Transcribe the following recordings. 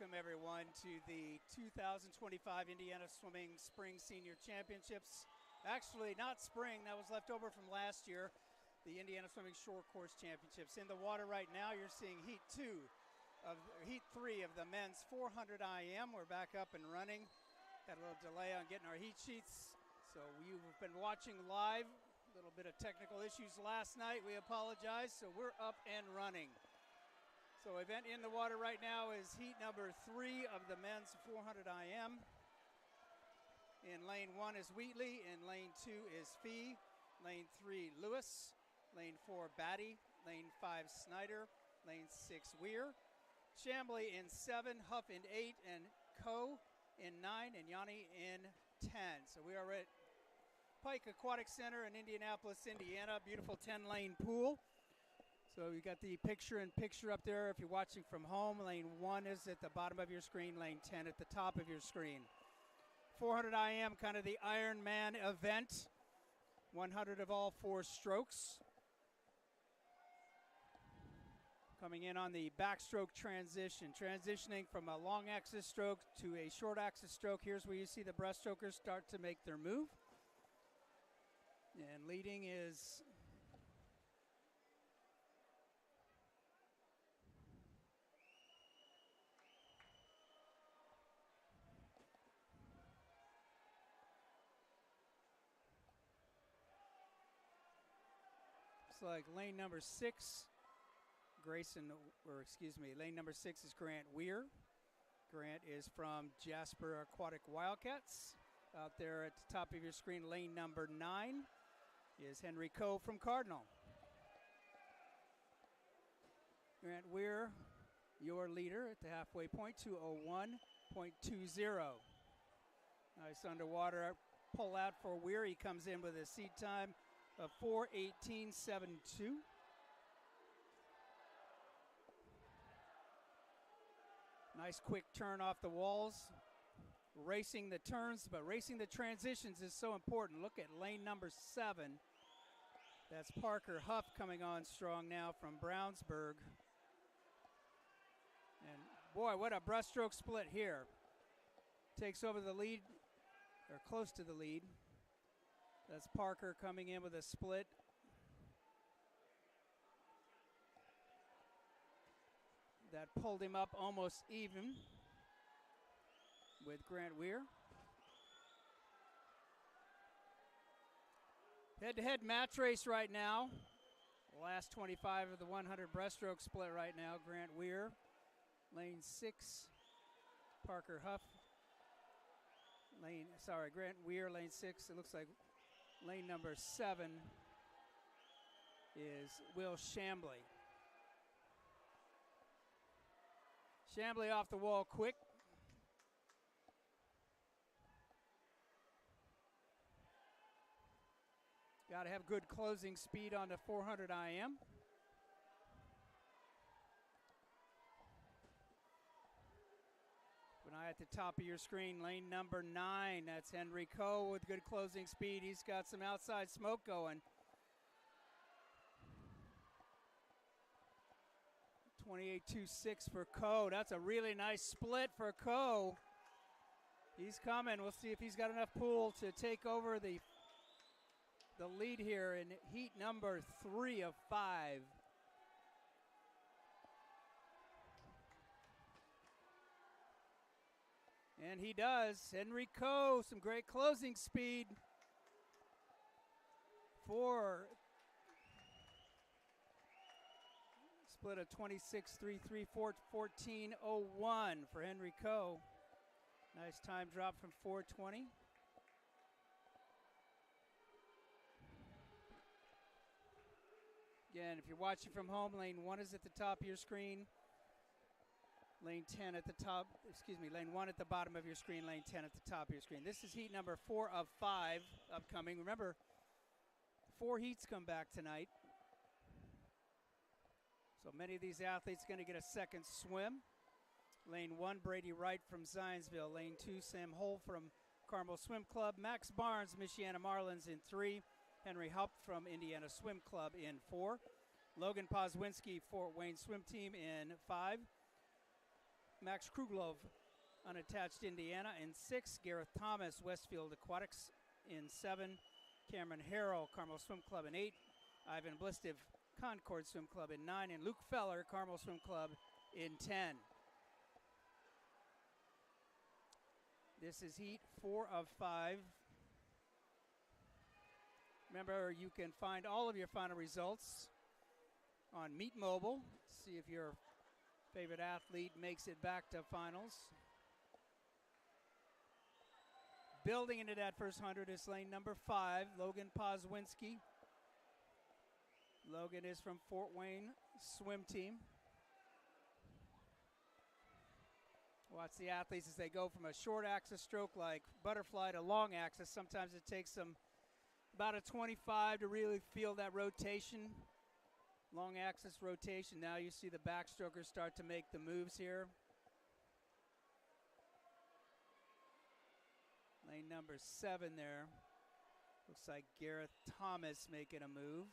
welcome everyone to the 2025 Indiana Swimming Spring Senior Championships. Actually, not spring, that was left over from last year, the Indiana Swimming Short Course Championships. In the water right now, you're seeing Heat 3 of the men's 400 IM. We're back up and running. Had a little delay on getting our heat sheets, so you've been watching live. A little bit of technical issues last night, we apologize, so we're up and running. So event in the water right now is heat number 3 of the men's 400 IM. In lane 1 is Wheatley, in lane 2 is Fee, lane 3 Lewis, lane 4 Batty, lane 5 Snyder, lane 6 Weir, Chambly in 7, Huff in 8, and Coe in 9, and Yanni in 10. So we are at Pike Aquatic Center in Indianapolis, Indiana. Beautiful 10-lane pool. So you got the picture up there if you're watching from home. Lane 1 is at the bottom of your screen, lane 10 at the top of your screen. 400 IM, kind of the Ironman event. 100 of all 4 strokes. Coming in on the backstroke transition. Transitioning from a long axis stroke to a short axis stroke. Here's where you see the breaststrokers start to make their move. And leading is like lane number 6, lane number 6 is Grant Weir. Grant is from Jasper Aquatic Wildcats. Out there at the top of your screen, lane number 9 is Henry Coe from Cardinal. Grant Weir, your leader at the halfway point, 2:01.20. Nice underwater pull out for Weir. He comes in with a seat time of 4:18.72. Nice quick turn off the walls. Racing the turns, but racing the transitions is so important. Look at lane number 7. That's Parker Huff coming on strong now from Brownsburg. And boy, what a breaststroke split here. Takes over the lead, or close to the lead. That's Parker coming in with a split. That pulled him up almost even with Grant Weir. Head-to-head match race right now. Last 25 of the 100 breaststroke split right now. Grant Weir, lane 6. Parker Huff, Grant Weir, lane 6. It looks like lane number 7 is Will Chambly. Chambly off the wall quick. Got to have good closing speed on the 400 IM. When I at the top of your screen, lane number 9, that's Henry Coe with good closing speed. He's got some outside smoke going. 28.26 for Coe. That's a really nice split for Coe. He's coming. We'll see if he's got enough pool to take over the lead here in heat number 3 of 5. And he does. Henry Coe, some great closing speed for split of 26.33, 14:01 for Henry Coe. Nice time drop from 4:20. Again, if you're watching from home, lane 1 is at the top of your screen. Lane 10 at the top, lane 1 at the bottom of your screen, lane 10 at the top of your screen. This is heat number 4 of 5 upcoming. Remember, 4 heats come back tonight. So many of these athletes going to get a second swim. Lane 1, Brady Wright from Zionsville. Lane 2, Sam Hull from Carmel Swim Club. Max Barnes, Michiana Marlins in 3. Henry Haupt from Indiana Swim Club in 4. Logan Pozwinski, Fort Wayne Swim Team in 5. Max Kruglov, unattached, Indiana. In 6, Gareth Thomas, Westfield Aquatics. In 7, Cameron Harrell, Carmel Swim Club. In 8, Ivan Blistiv, Concord Swim Club. In 9, and Luke Feller, Carmel Swim Club. In 10. This is heat 4 of 5. Remember, you can find all of your final results on Meet Mobile. See if your favorite athlete makes it back to finals. Building into that first 100 is lane number 5, Logan Pozwinski. Logan is from Fort Wayne swim team. Watch the athletes as they go from a short axis stroke like butterfly to long axis. Sometimes it takes them about a 25 to really feel that rotation. Long axis rotation. Now you see the backstrokers start to make the moves here. Lane number 7 there. Looks like Gareth Thomas making a move.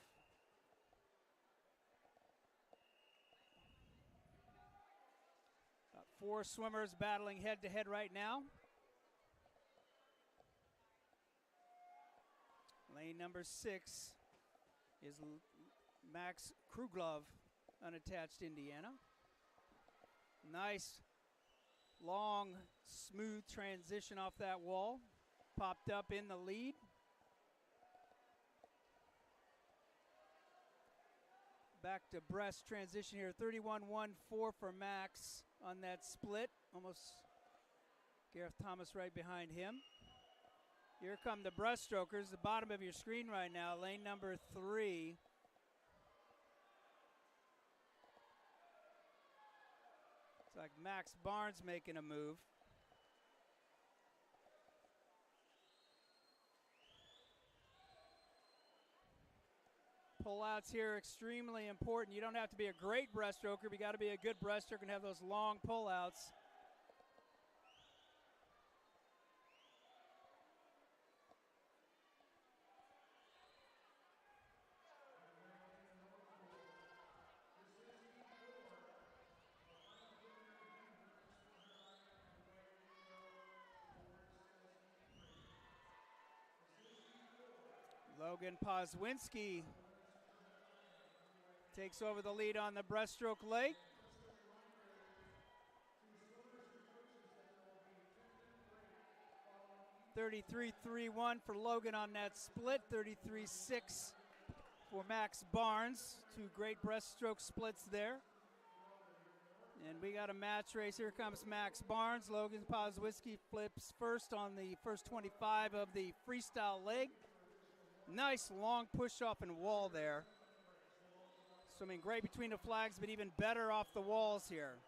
About 4 swimmers battling head to head right now. Lane number 6 is Max Kruglov, unattached, Indiana. Nice, long, smooth transition off that wall. Popped up in the lead. Back to breast transition here. 31.14 for Max on that split. Almost Gareth Thomas right behind him. Here come the breaststrokers, the bottom of your screen right now, lane number 3. It's like Max Barnes making a move. Pullouts here extremely important. You don't have to be a great breaststroker, but you got to be a good breaststroker and have those long pullouts. Logan Pozwinski takes over the lead on the breaststroke leg. $33.31 for Logan on that split. $33.6 for Max Barnes. 2 great breaststroke splits there. And we got a match race. Here comes Max Barnes. Logan Pozwinski flips first on the first 25 of the freestyle leg. Nice long push off and wall there. Swimming great between the flags, but even better off the walls here.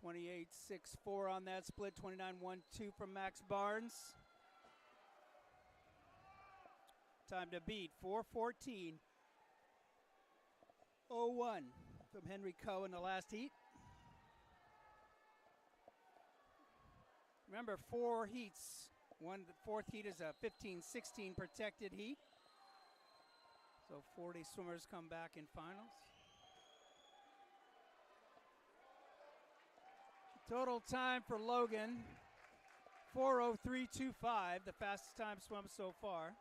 28.64 on that split, 29.12 from Max Barnes. Time to beat, 4:14.01 from Henry Coe in the last heat. Remember, 4 heats. The 4th heat is a 15-16 protected heat. So 40 swimmers come back in finals. Total time for Logan, 4:03.25, the fastest time swum so far.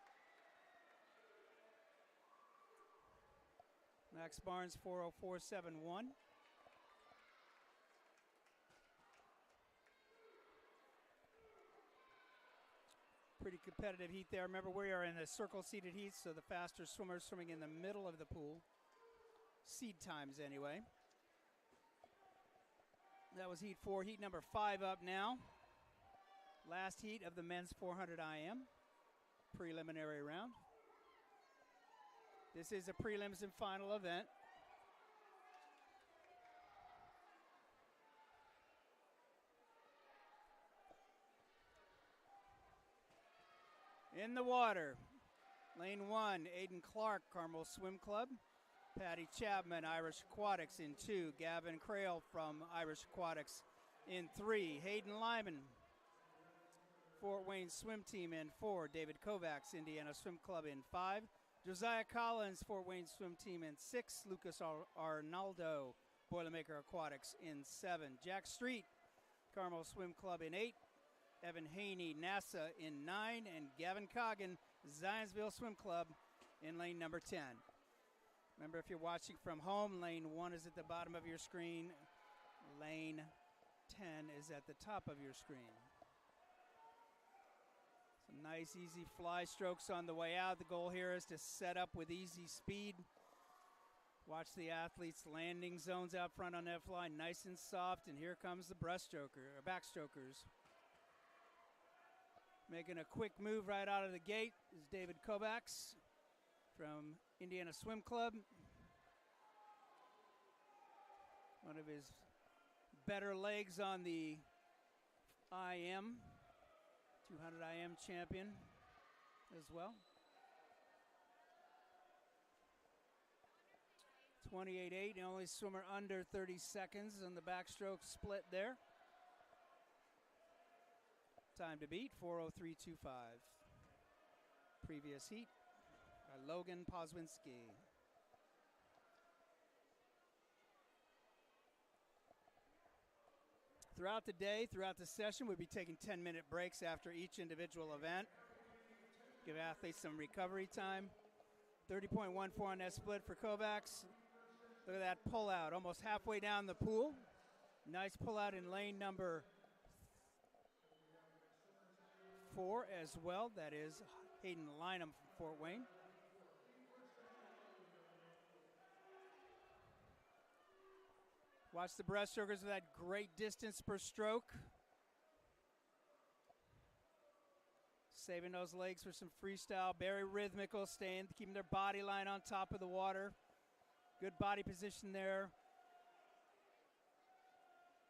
Max Barnes, 4:04.71. Pretty competitive heat there. Remember, we are in a circle-seated heat, so the faster swimmers swimming in the middle of the pool. Seed times, anyway. That was heat 4. Heat number 5 up now. Last heat of the men's 400 IM. Preliminary round. This is a prelims and final event. In the water, lane 1, Aiden Clark, Carmel Swim Club. Patty Chapman, Irish Aquatics in 2. Gavin Crail from Irish Aquatics in 3. Hayden Lyman, Fort Wayne Swim Team in 4. David Kovacs, Indiana Swim Club in 5. Josiah Collins, Fort Wayne Swim Team in 6. Lucas Arnaldo, Boilermaker Aquatics in 7. Jack Street, Carmel Swim Club in 8. Evan Haney, NASA in 9. And Gavin Coggin, Zionsville Swim Club in lane number 10. Remember, if you're watching from home, lane 1 is at the bottom of your screen. Lane 10 is at the top of your screen. Some nice, easy fly strokes on the way out. The goal here is to set up with easy speed. Watch the athletes' landing zones out front on that fly, nice and soft. And here comes the backstrokers. Making a quick move right out of the gate is David Kovacs from Indiana Swim Club. One of his better legs on the IM, 200 IM champion as well. 28.8, the only swimmer under 30 seconds on the backstroke split there. Time to beat, 4:03.25. Previous heat by Logan Pozwinski. Throughout the day, throughout the session, we'll be taking 10-minute breaks after each individual event. Give athletes some recovery time. 30.14 on that split for Kovacs. Look at that pullout, almost halfway down the pool. Nice pullout in lane number 4 as well. That is Hayden Lynham from Fort Wayne. Watch the breaststrokers with that great distance per stroke. Saving those legs for some freestyle. Very rhythmical, keeping their body line on top of the water. Good body position there.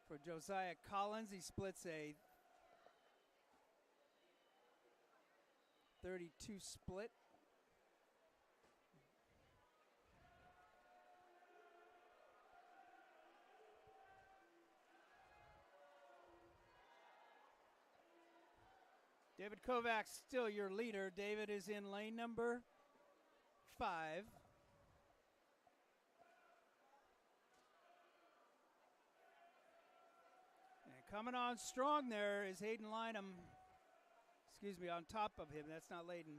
For Josiah Collins, he splits a 32 split. David Kovacs still your leader. David is in lane number 5. And coming on strong there is Hayden Lynham. On top of him. That's not Layden.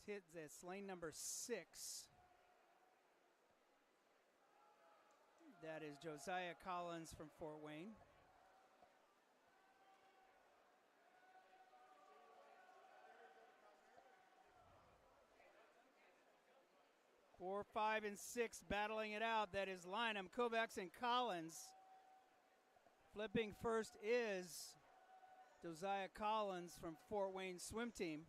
It's lane number 6. That is Josiah Collins from Fort Wayne. Four, 5, and 6 battling it out. That is Lynham, Kovacs, and Collins. Flipping first is Josiah Collins from Fort Wayne Swim Team.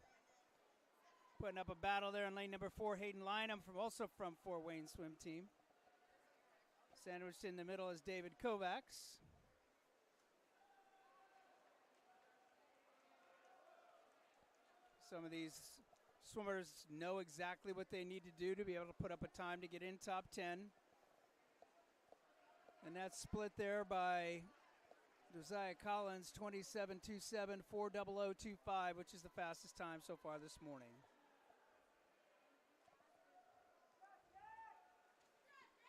Putting up a battle there in lane number 4. Hayden Lynham also from Fort Wayne Swim Team. Sandwiched in the middle is David Kovacs. Some of these swimmers know exactly what they need to do to be able to put up a time to get in top 10. And that's split there by Josiah Collins, 27.27, 4:00.25, which is the fastest time so far this morning.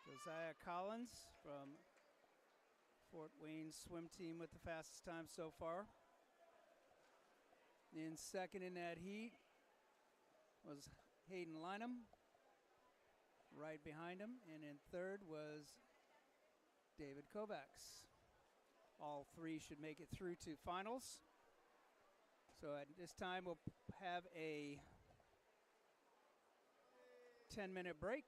Josiah Collins from Fort Wayne Swim Team with the fastest time so far. In second in that heat was Hayden Lynham, right behind him. And in third was David Kovacs. All 3 should make it through to finals. So at this time, we'll have a 10-minute break.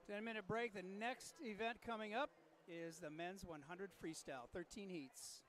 Ten-minute break. The next event coming up is the men's 100 freestyle, 13 heats.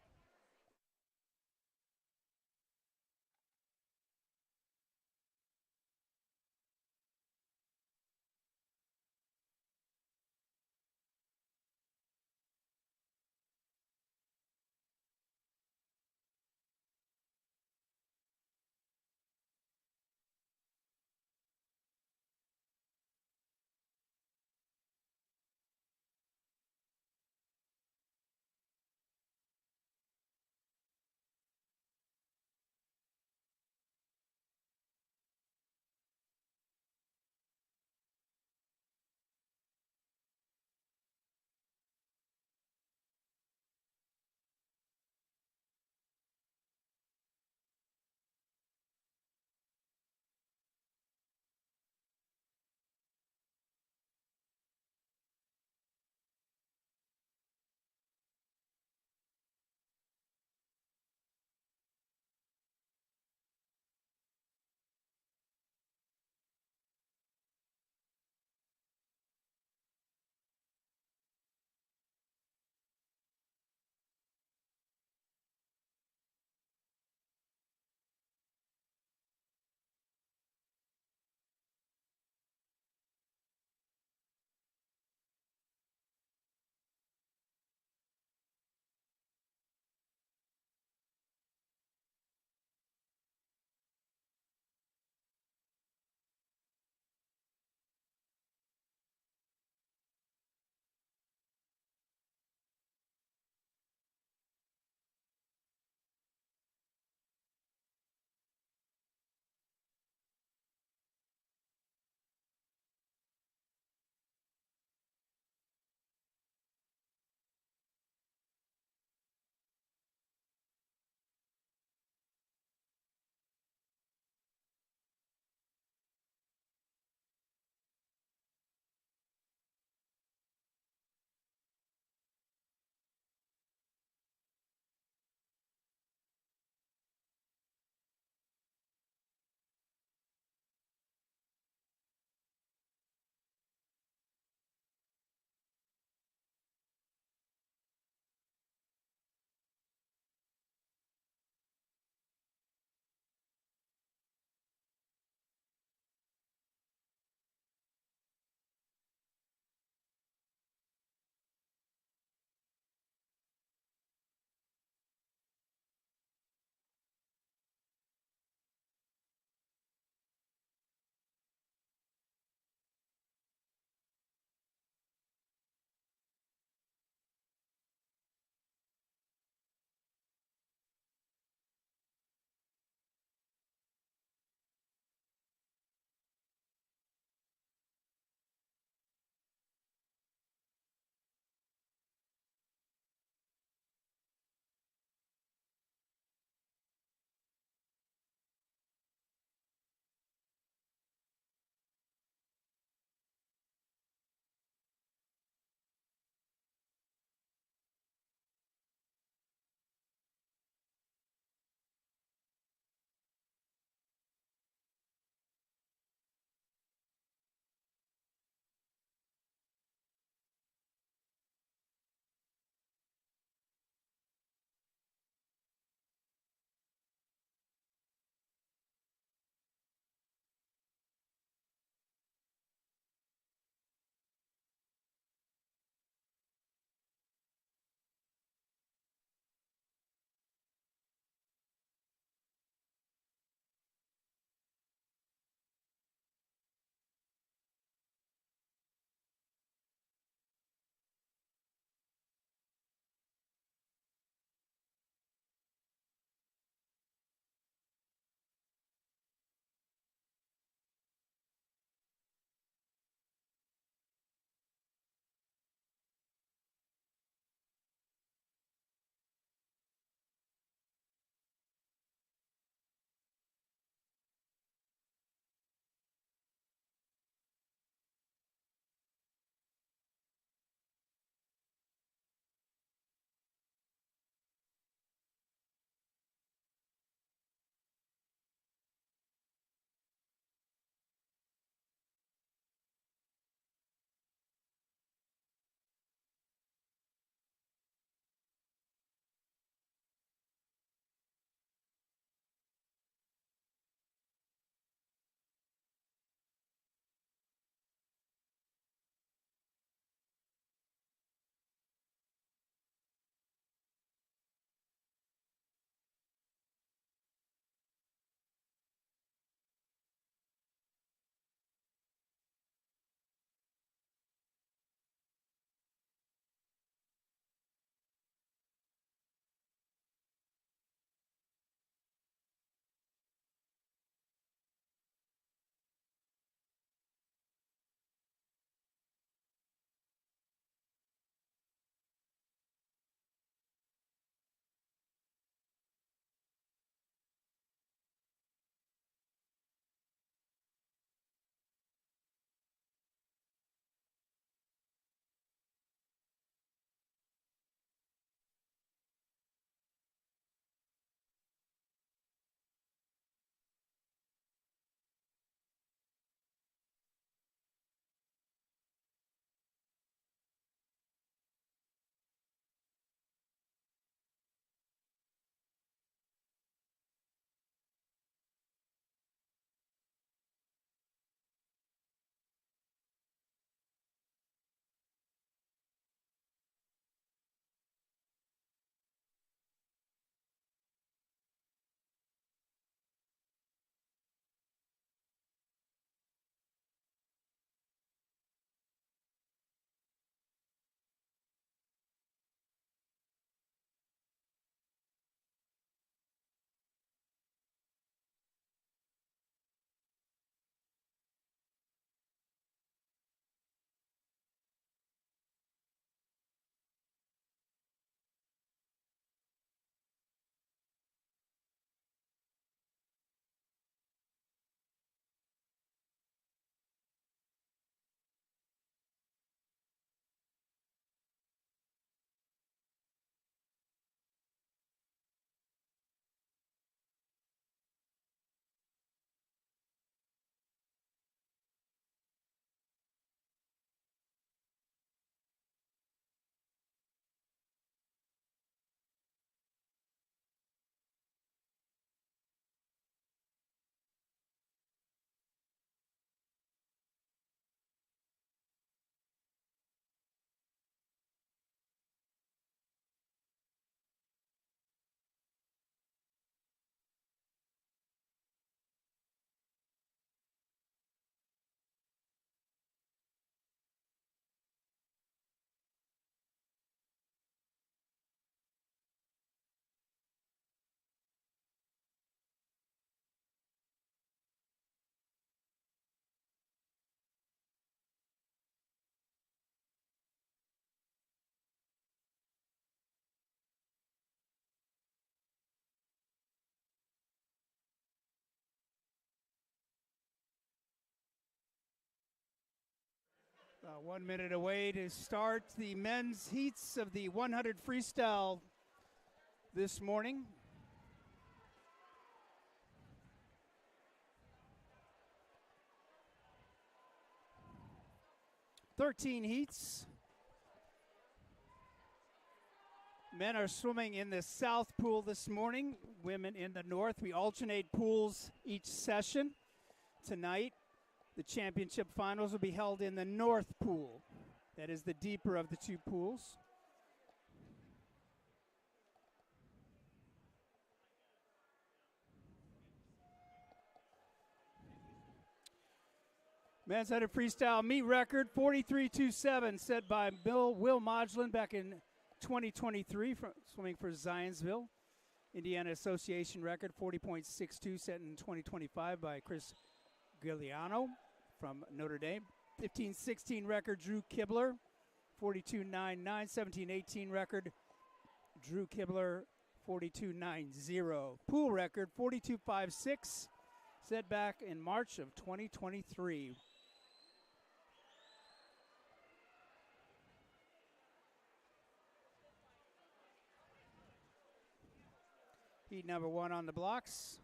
1 minute away to start the men's heats of the 100 freestyle this morning. Thirteen heats. Men are swimming in the south pool this morning, women in the north. We alternate pools each session. Tonight, the championship finals will be held in the north pool. That is the deeper of the two pools. Men's 100 freestyle meet record 43.27 set by Will Modulin back in 2023, swimming for Zionsville. Indiana Association record 40.62 set in 2025 by Chris Giuliano from Notre Dame. 15-16 record Drew Kibler, 42.99. 17-18 record Drew Kibler, 42.90. Pool record 42.56, set back in March of 2023. Heat number 1 on the blocks.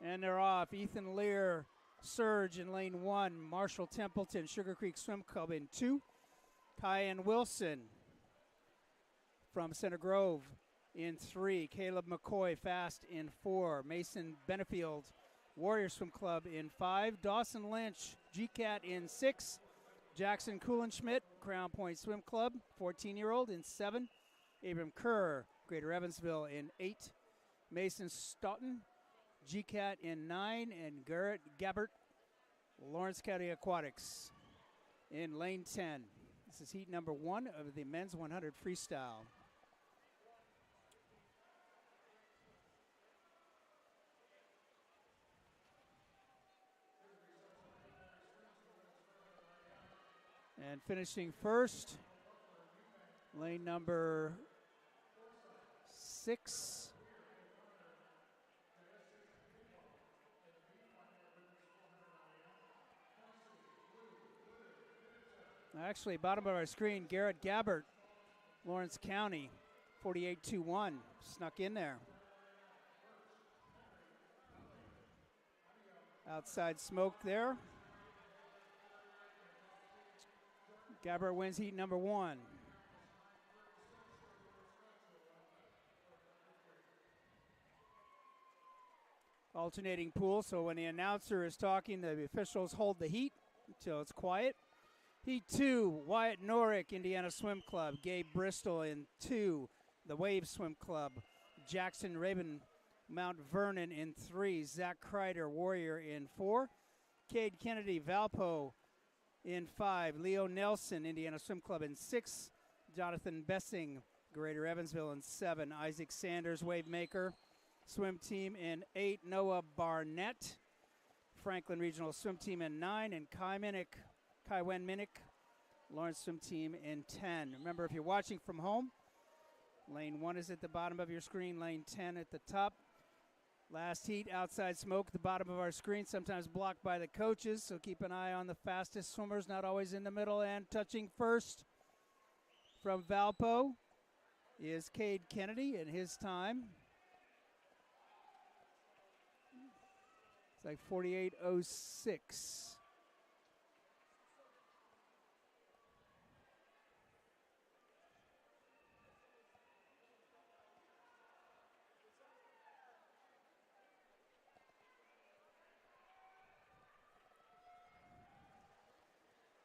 And they're off. Ethan Lear, Surge in lane 1. Marshall Templeton, Sugar Creek Swim Club in 2. Kyan Wilson from Center Grove in 3. Caleb McCoy, Fast in 4. Mason Benefield, Warrior Swim Club in 5. Dawson Lynch, GCAT in 6. Jackson Kuhlenschmidt, Crown Point Swim Club, 14-year-old in 7. Abram Kerr, Greater Evansville in 8. Mason Stoughton, GCAT in 9. And Garrett Gabbert, Lawrence County Aquatics in lane 10. This is heat number 1 of the men's 100 freestyle. And finishing first, lane number 6. Actually, bottom of our screen, Garrett Gabbert, Lawrence County, 48.21, snuck in there. Outside smoke there. Gabbert wins heat number 1. Alternating pool, so when the announcer is talking, the officials hold the heat until it's quiet. Heat 2, Wyatt Norick, Indiana Swim Club. Gabe Bristol in 2, the Wave Swim Club. Jackson Rabin, Mount Vernon in 3. Zach Kreider, Warrior in 4. Cade Kennedy, Valpo in 5. Leo Nelson, Indiana Swim Club in 6. Jonathan Bessing, Greater Evansville in 7. Isaac Sanders, Wave Maker Swim Team in 8. Noah Barnett, Franklin Regional Swim Team in 9. And Kai Wen Minnick, Lawrence Swim Team in 10. Remember, if you're watching from home, lane 1 is at the bottom of your screen, lane 10 at the top. Last heat, outside smoke, the bottom of our screen, sometimes blocked by the coaches, so keep an eye on the fastest swimmers, not always in the middle. And touching first from Valpo is Cade Kennedy, and his time, it's like 48.06.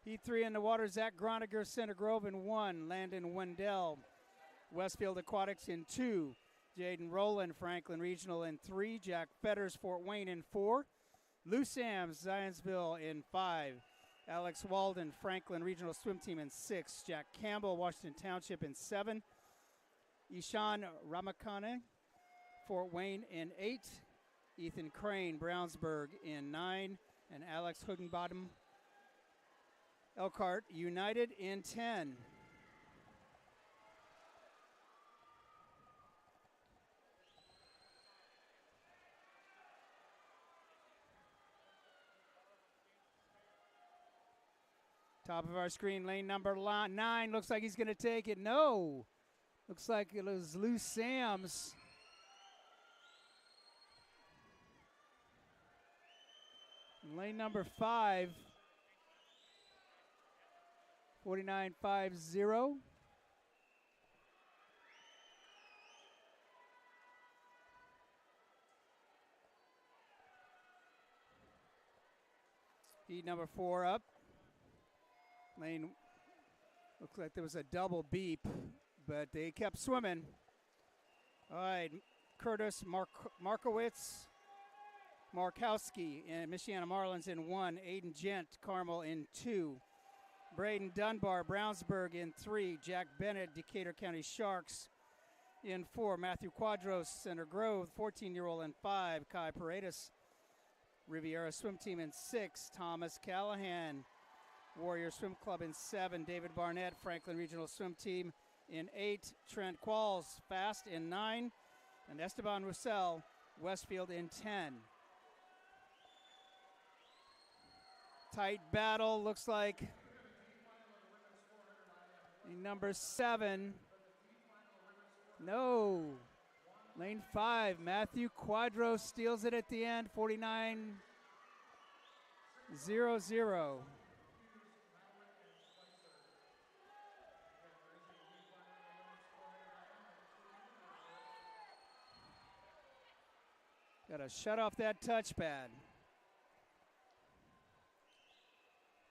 Heat 3 in the water, Zach Groniger, Center Grove in 1. Landon Wendell, Westfield Aquatics in 2. Jaden Rowland, Franklin Regional in 3. Jack Fetters, Fort Wayne in 4. Lou Sams, Zionsville in 5. Alex Walden, Franklin Regional Swim Team in 6. Jack Campbell, Washington Township in 7. Ishan Ramakane, Fort Wayne in 8. Ethan Crane, Brownsburg in 9. And Alex Huggenbottom, Elkhart United in 10. Top of our screen, lane number 9. Looks like he's going to take it. No. Looks like it was Loose Sam's. Lane number 5. 49.50. Heat number 4 up. Lane, looks like there was a double beep, but they kept swimming. All right, Curtis Markowski and Michiana Marlins in 1. Aiden Gent, Carmel in 2. Braden Dunbar, Brownsburg in 3. Jack Bennett, Decatur County Sharks in 4. Matthew Quadros, Center Grove, 14-year-old in 5. Kai Paredes, Riviera Swim Team in 6. Thomas Callahan, Warrior Swim Club in 7. David Barnett, Franklin Regional Swim Team in 8. Trent Qualls, Fast in 9. And Esteban Roussel, Westfield in 10. Tight battle, looks like number 7. No. Lane 5, Matthew Quadros steals it at the end, 49.00. Got to shut off that touchpad.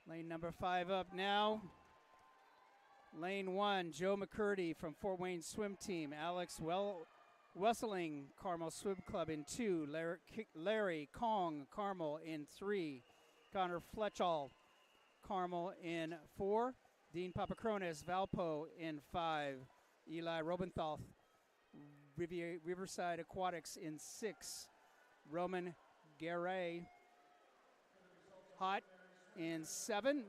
Lane number 5 up now. Lane 1, Joe McCurdy from Fort Wayne Swim Team. Alex Wesseling, Carmel Swim Club in 2. Larry Kong, Carmel in 3. Connor Fletchall, Carmel in 4. Dean Papakronis, Valpo in 5. Eli Robenthal, Riverside Aquatics in 6. Roman Garay, Hot in 7.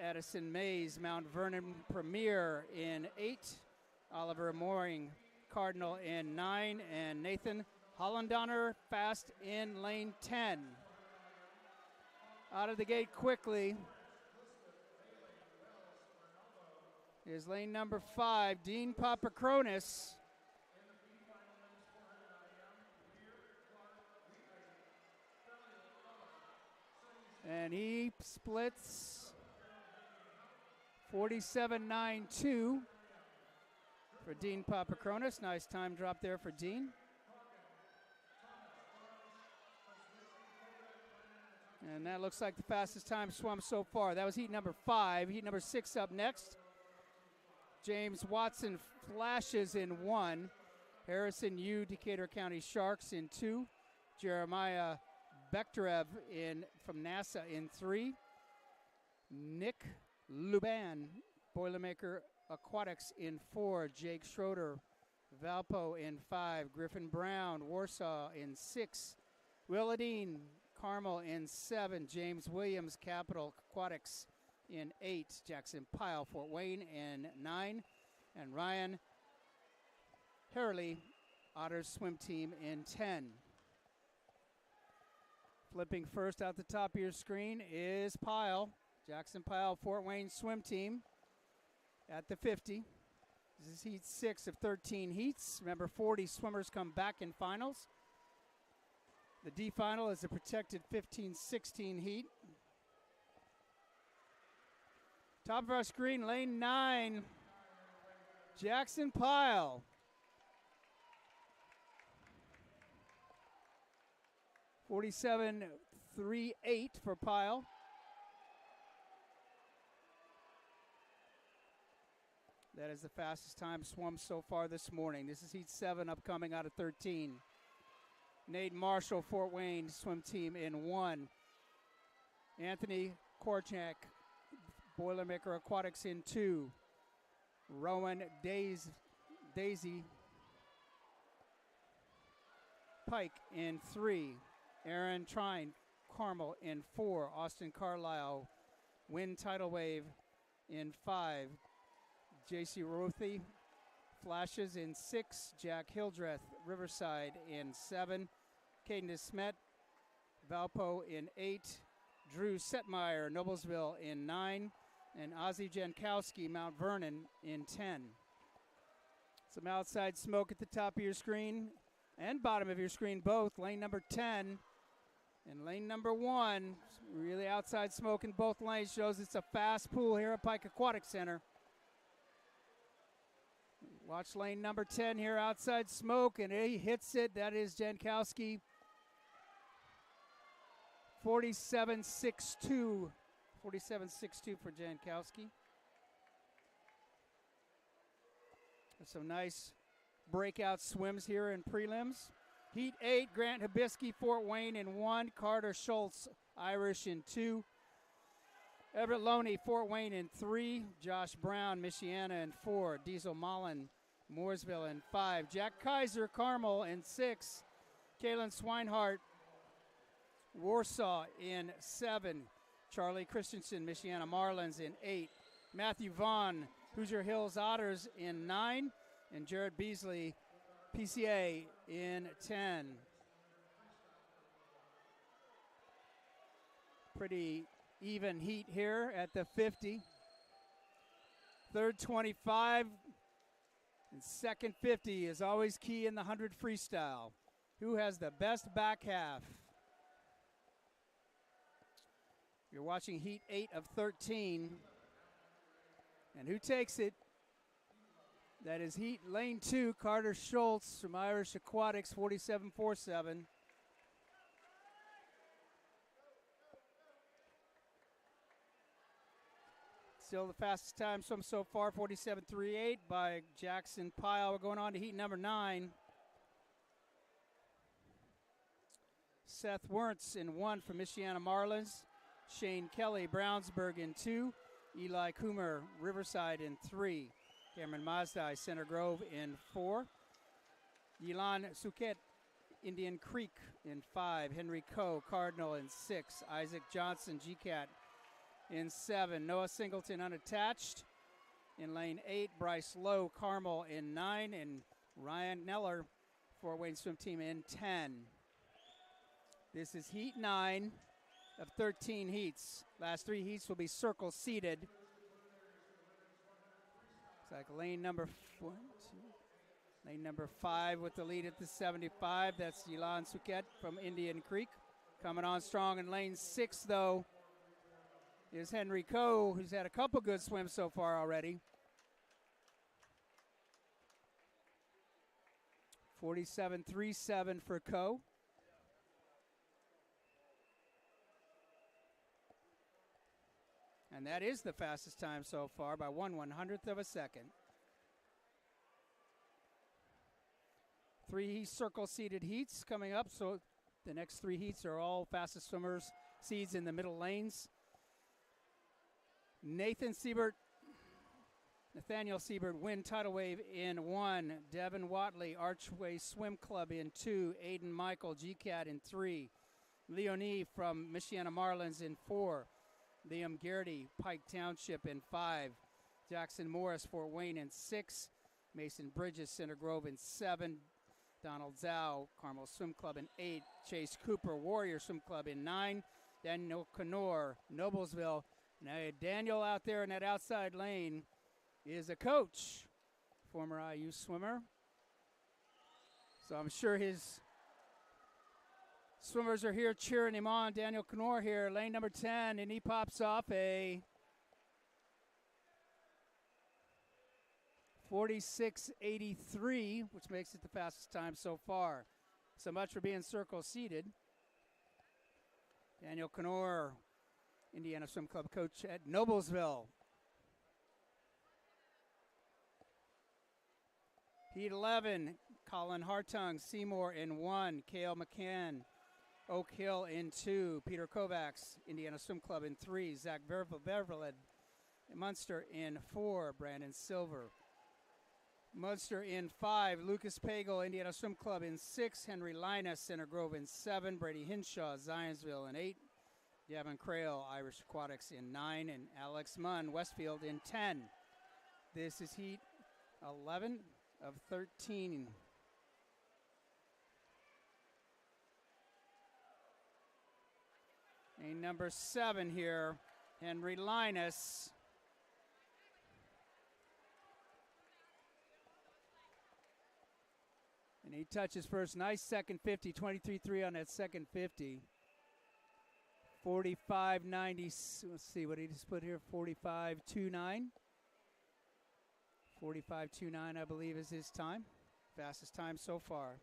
Addison Mays, Mount Vernon Premier in 8. Oliver Mooring, Cardinal in 9. And Nathan Hollandoner, Fast in lane 10. Out of the gate quickly is lane number 5, Dean Papakronis. And he splits 47.92 for Dean Papakronis. Nice time drop there for Dean. And that looks like the fastest time swum so far. That was heat number 5. Heat number 6 up next. James Watson flashes in 1. Harrison Yu, Decatur County Sharks in 2. Jeremiah Bekterev from NASA in 3. Nick Luban, Boilermaker Aquatics in 4. Jake Schroeder, Valpo in 5. Griffin Brown, Warsaw in 6. Willadine, Carmel in 7. James Williams, Capital Aquatics in 8. Jackson Pyle, Fort Wayne in 9. And Ryan Hurley, Otters Swim Team in 10. Flipping first out the top of your screen is Pyle. Jackson Pyle, Fort Wayne Swim Team at the 50. This is heat 6 of 13 heats. Remember, 40 swimmers come back in finals. The D final is a protected 15-16 heat. Top of our screen, lane 9, Jackson Pyle. .47.38 for Pyle. That is the fastest time swum so far this morning. This is heat 7 upcoming out of 13. Nate Marshall, Fort Wayne Swim Team in 1. Anthony Korchak, Boilermaker Aquatics in 2. Rowan Daisy Pike in 3. Aaron Trine, Carmel in 4. Austin Carlisle, Wind Tidal Wave in 5. J.C. Rothy, Flashes in 6. Jack Hildreth, Riverside in 7. Caden DeSmet, Valpo in 8. Drew Setmeyer, Noblesville in 9. and Ozzy Jankowski, Mount Vernon, in 10. Some outside smoke at the top of your screen and bottom of your screen both. Lane number 10 and lane number 1. Really outside smoke in both lanes. Shows it's a fast pool here at Pike Aquatic Center. Watch lane number 10 here, outside smoke, and he hits it. That is Jankowski. 47.62. 47.62 for Jankowski. Some nice breakout swims here in prelims. Heat 8, Grant Hibisky, Fort Wayne in 1. Carter Schultz, Irish in 2. Everett Loney, Fort Wayne in 3. Josh Brown, Michiana in 4. Diesel Mullen, Mooresville in 5. Jack Kaiser, Carmel in 6. Kalen Swinehart, Warsaw in 7. Charlie Christensen, Michiana Marlins in 8. Matthew Vaughn, Hoosier Hills Otters in 9. And Jared Beasley, PCA in 10. Pretty even heat here at the 50. Third 25 and second 50 is always key in the 100 freestyle. Who has the best back half? You're watching heat 8 of 13. And who takes it? That is heat lane 2, Carter Schultz from Irish Aquatics, 47.47. Still the fastest time swim so far, 47.38 by Jackson Pyle. We're going on to heat number 9. Seth Wernz in 1 from Michiana Marlins. Shane Kelly, Brownsburg in 2. Eli Coomer, Riverside in 3. Cameron Mazdai, Center Grove in 4. Yilan Suket, Indian Creek in 5. Henry Coe, Cardinal in 6. Isaac Johnson, GCAT in 7. Noah Singleton, unattached in lane 8. Bryce Lowe, Carmel in 9. And Ryan Neller, Fort Wayne Swim Team in 10. This is heat 9 of 13 heats. Last 3 heats will be circle seated. Looks like lane number 4, lane number 5 with the lead at the 75. That's Yilan Suket from Indian Creek. Coming on strong in lane 6, though, is Henry Coe, who's had a couple good swims so far already. 47.37 for Coe. And that is the fastest time so far by 1/100th of a second. 3 circle seated heats coming up, so the next 3 heats are all fastest swimmers, seeds in the middle lanes. Nathaniel Siebert, Wind Tidal Wave in 1. Devin Watley, Archway Swim Club in 2. Aiden Michael, GCAT in 3. Leonie from Michiana Marlins in 4. Liam Garrity, Pike Township in 5. Jackson Morris, Fort Wayne in 6. Mason Bridges, Center Grove in 7. Donald Zhao, Carmel Swim Club in 8. Chase Cooper, Warrior Swim Club in 9. Daniel Canor, Noblesville. Now Daniel out there in that outside lane is a coach, former IU swimmer. So I'm sure his swimmers are here cheering him on. Daniel Canor here, lane number 10, and he pops off a 46.83, which makes it the fastest time so far. So much for being circle seated. Daniel Canor, Indiana Swim Club coach at Noblesville. Heat 11, Colin Hartung, Seymour in 1. Cale McCann, Oak Hill in 2. Peter Kovacs, Indiana Swim Club in 3. Zach Verveled, Munster in 4. Brandon Silver. Munster in 5. Lucas Pagel, Indiana Swim Club in 6. Henry Linus, Center Grove in 7. Brady Hinshaw, Zionsville in 8. Gavin Crail, Irish Aquatics in 9. And Alex Munn, Westfield in 10. This is heat 11 of 13. And number 7 here, Henry Linus. And he touches first. Nice second 50, 23-3 on that second 50. 45.90, let's see, what did he just put here? 45.29. 45.29, I believe, is his time. Fastest time so far.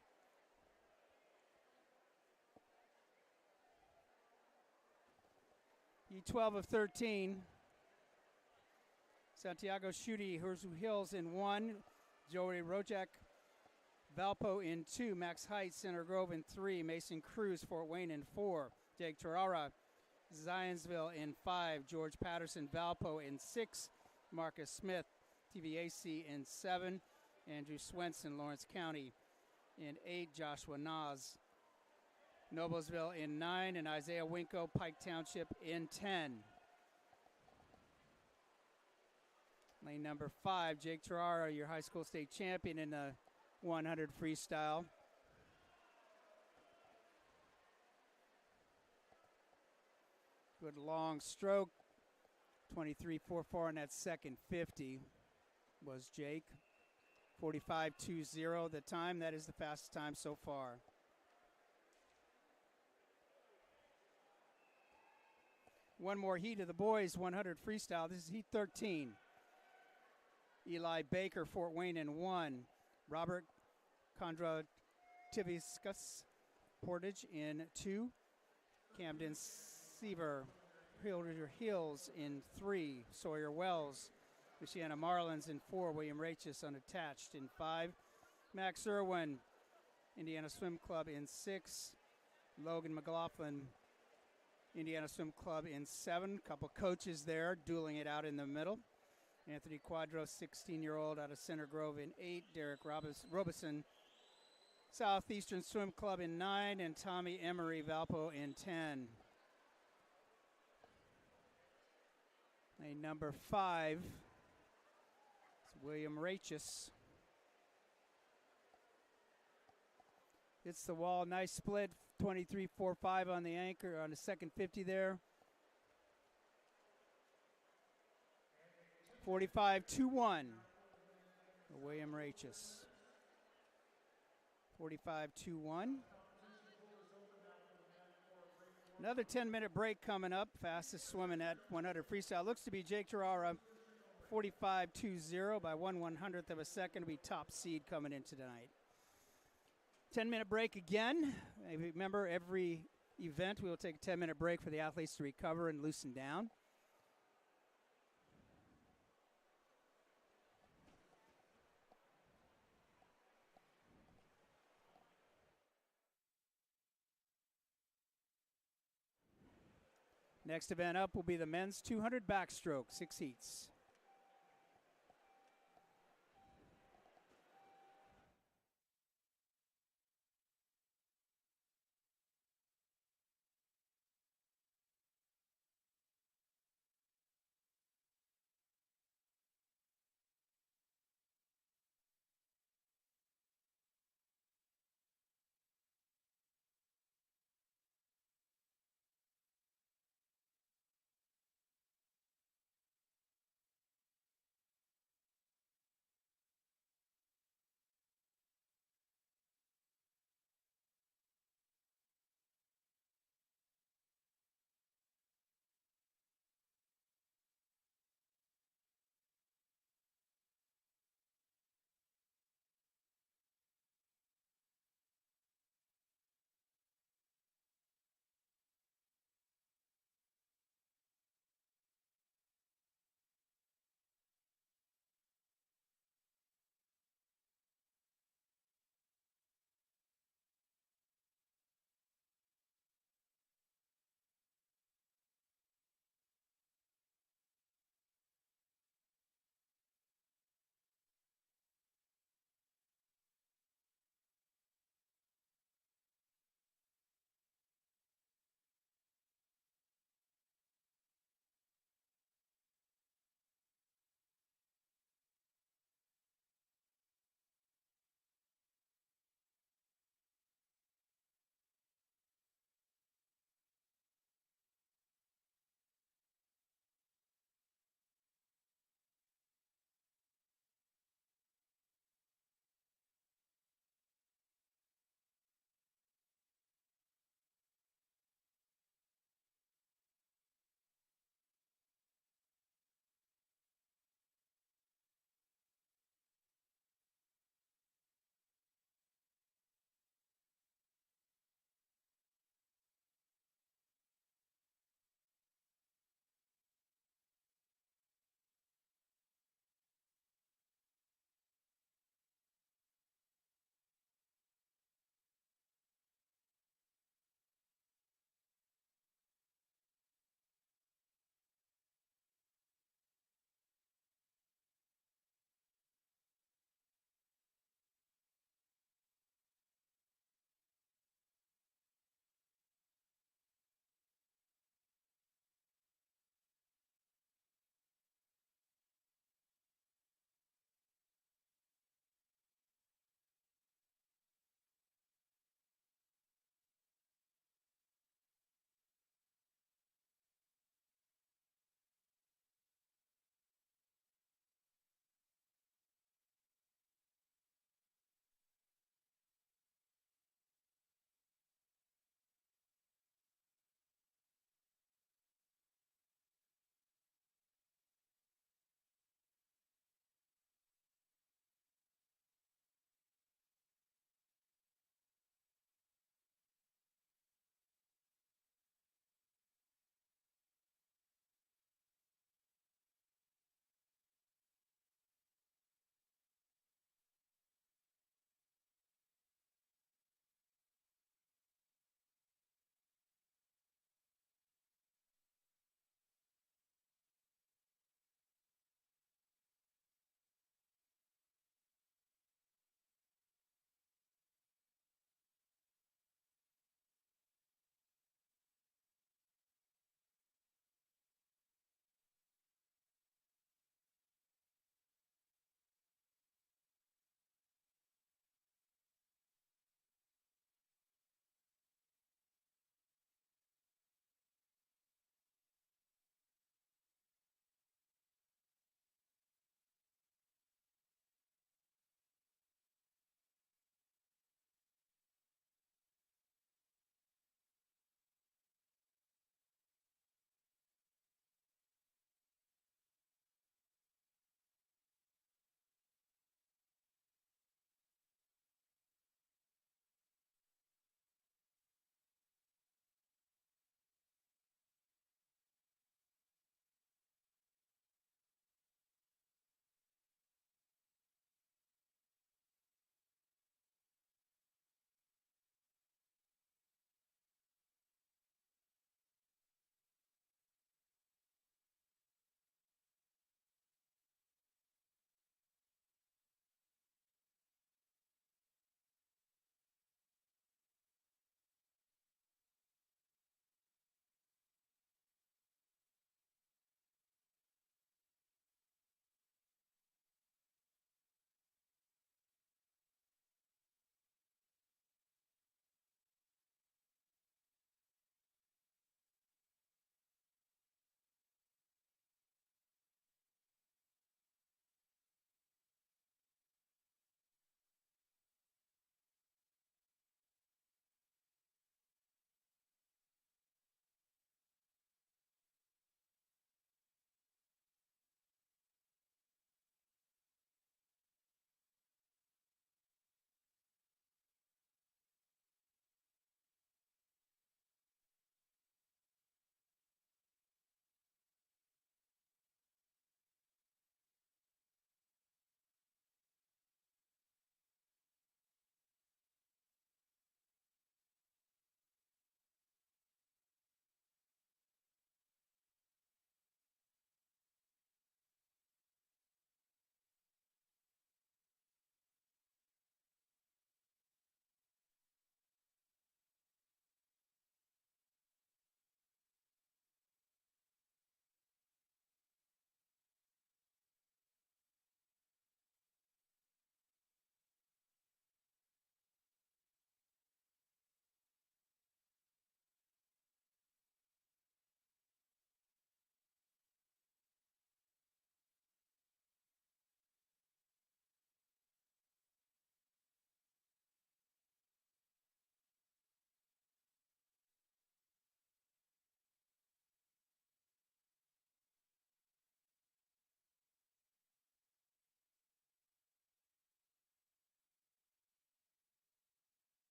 He 12 of 13. Santiago Schutte, Hurzu Hills in 1. Joey Rojak, Valpo in 2. Max Height, Center Grove in 3. Mason Cruz, Fort Wayne in 4. Jake Terrara, Zionsville in 5. George Patterson, Valpo in 6. Marcus Smith, TVAC in 7. Andrew Swenson, Lawrence County in 8. Joshua Nas, Noblesville in 9. And Isaiah Winko, Pike Township in 10. Lane number 5, Jake Terrara, your high school state champion in the 100 freestyle. Good long stroke. 23.44 on that second 50 was Jake. 45.20 the time. That is the fastest time so far. One more heat of the boys 100 freestyle. This is heat 13. Eli Baker, Fort Wayne in 1. Robert Kondrativiskas Portage in 2. Camden Seaver, Hills in 3. Sawyer Wells, Michiana Marlins in 4. William Rachis unattached in 5. Max Irwin, Indiana Swim Club in 6. Logan McLaughlin, Indiana Swim Club in 7. Couple coaches there dueling it out in the middle. Anthony Quadro, 16-year-old out of Center Grove in 8. Derek Robeson, Southeastern Swim Club in 9. And Tommy Emery, Valpo in 10. Lane number 5 is William Rachis. Hits the wall, nice split, 23.45 on the anchor, on the second 50 there. 45.21, William Rachis. 45.21. Another 10-minute break coming up. Fastest swimming at 100 freestyle. Looks to be Jake Terrara, 45.20 by 1/100th of a second. Will be top seed coming into tonight. 10-minute break again. Remember, every event we will take a 10-minute break for the athletes to recover and loosen down. Next event up will be the men's 200 backstroke, 6 heats.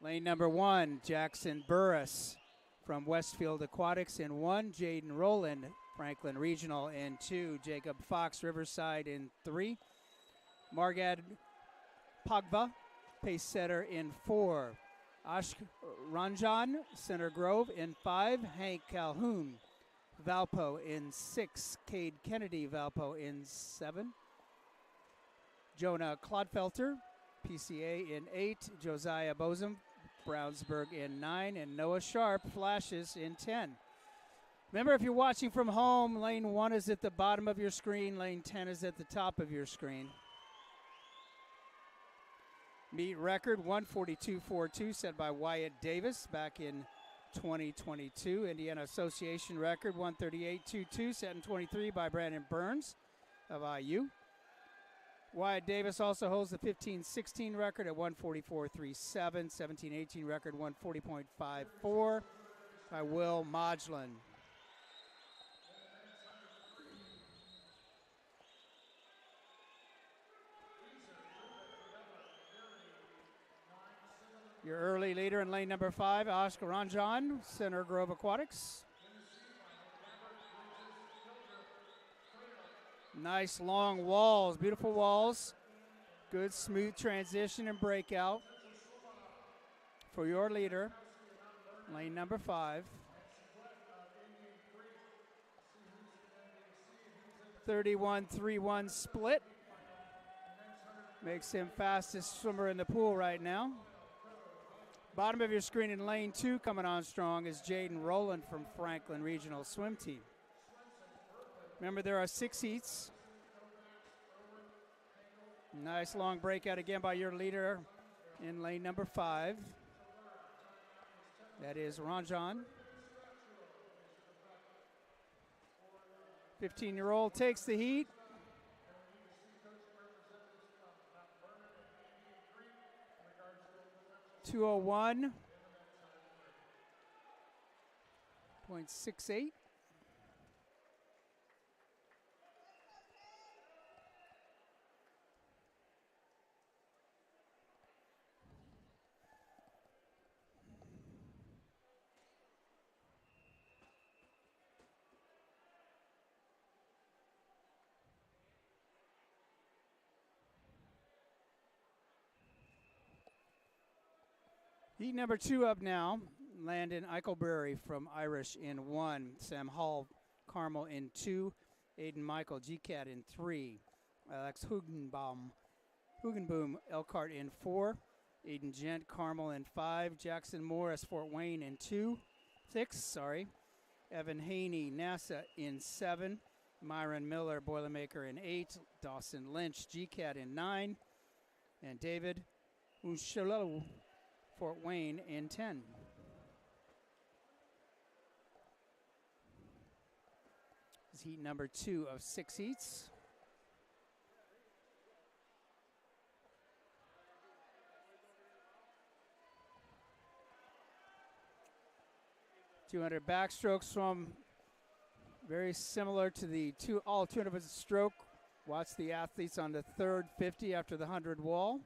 Lane number 1, Jackson Burris from Westfield Aquatics in 1, Jaden Rowland, Franklin Regional in 2, Jacob Fox, Riverside in 3, Margad Pogba, pace setter in 4, Ashk Ranjan, Center Grove in 5, Hank Calhoun, Valpo in 6, Cade Kennedy, Valpo in 7, Jonah Clodfelter, PCA in 8, Josiah Bosom, Brownsburg in 9, and Noah Sharp, Flashes in 10. Remember, if you're watching from home, lane 1 is at the bottom of your screen, lane 10 is at the top of your screen. Meet record 142.42 set by Wyatt Davis back in 2022. Indiana Association record 138.22 set in 23 by Brandon Burns of IU. Wyatt Davis also holds the 15-16 record at 144.37, 17-18 record 140.54 by Will Modglin. Your early leader in lane number 5, Oscar Ranjan, Center Grove Aquatics. Nice long walls, beautiful walls. Good smooth transition and breakout for your leader, lane number 5. 31-3-1 split. Makes him fastest swimmer in the pool right now. Bottom of your screen in lane 2 coming on strong is Jaden Rowland from Franklin Regional Swim Team. Remember, there are 6 heats. Nice long breakout again by your leader in lane number 5. That is Ranjan. 15-year-old takes the heat. .68. Heat number 2 up now. Landon Eichelberry from Irish in 1. Sam Hall Carmel in 2. Aiden Michael GCAT in 3. Alex Hugenboom Elkhart in 4. Aiden Gent Carmel in 5. Jackson Morris Fort Wayne in 6. Evan Haney NASA in 7. Myron Miller Boilermaker in 8. Dawson Lynch GCAT in 9. And David Ushalo Fort Wayne in 10. This is heat number 2 of 6 heats. .200 backstrokes from very similar to the all 200 stroke. Watch the athletes on the third 50 after the 100 wall.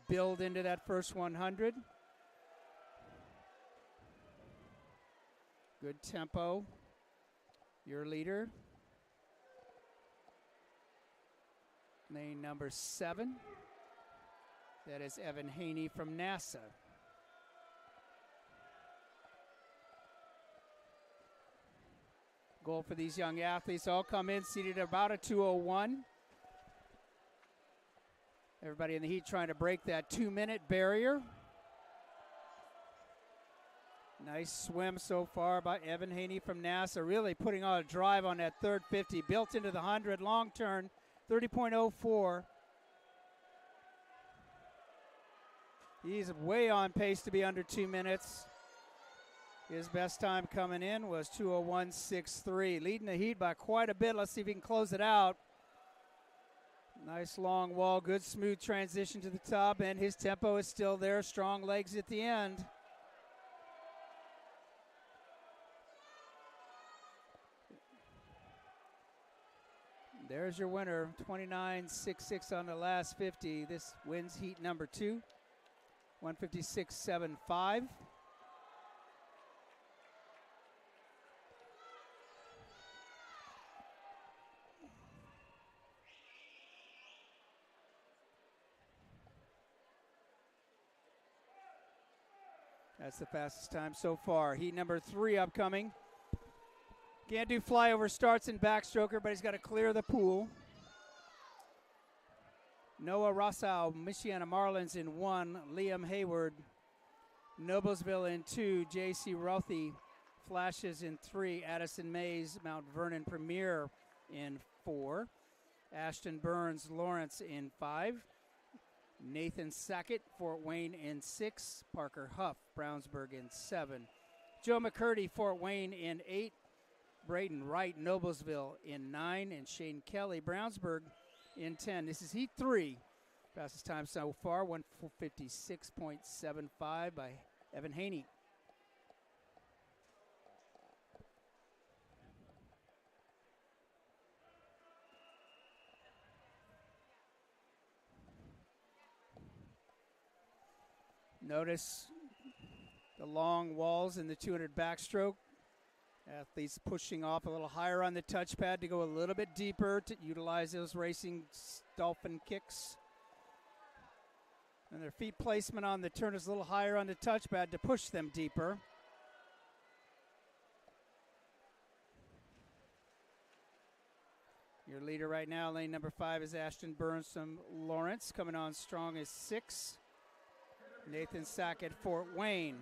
Build into that first 100. Good tempo. Your leader. Lane number 7. That is Evan Haney from NASA. Goal for these young athletes. All come in seated about a 2:01. Everybody in the heat trying to break that 2-minute barrier. Nice swim so far by Evan Haney from NASA. Really putting on a drive on that third 50. Built into the 100. Long turn, 30.04. He's way on pace to be under 2 minutes. His best time coming in was 2:01.63. Leading the heat by quite a bit. Let's see if he can close it out. Nice long wall, good smooth transition to the top, and his tempo is still there. Strong legs at the end. There's your winner, 29.66 on the last 50. This wins heat number 2. 156.75. That's the fastest time so far. Heat number 3 upcoming. Can't do flyover starts in backstroker, but he's got to clear the pool. Noah Rossau, Michiana Marlins in 1. Liam Hayward, Noblesville in 2. J.C. Rothy, Flashes in 3. Addison Mays, Mount Vernon Premier in 4. Ashton Burns, Lawrence in 5. Nathan Sackett, Fort Wayne in 6. Parker Huff, Brownsburg in 7. Joe McCurdy, Fort Wayne in 8. Braden Wright, Noblesville in 9. And Shane Kelly, Brownsburg in 10. This is Heat 3. Fastest time so far, 156.75 by Evan Haney. Notice the long walls in the 200 backstroke. Athletes pushing off a little higher on the touchpad to go a little bit deeper to utilize those racing dolphin kicks. And their feet placement on the turn is a little higher on the touchpad to push them deeper. Your leader right now, lane number 5, is Ashton Burns from Lawrence. Coming on strong is 6. Nathan Sackett, Fort Wayne.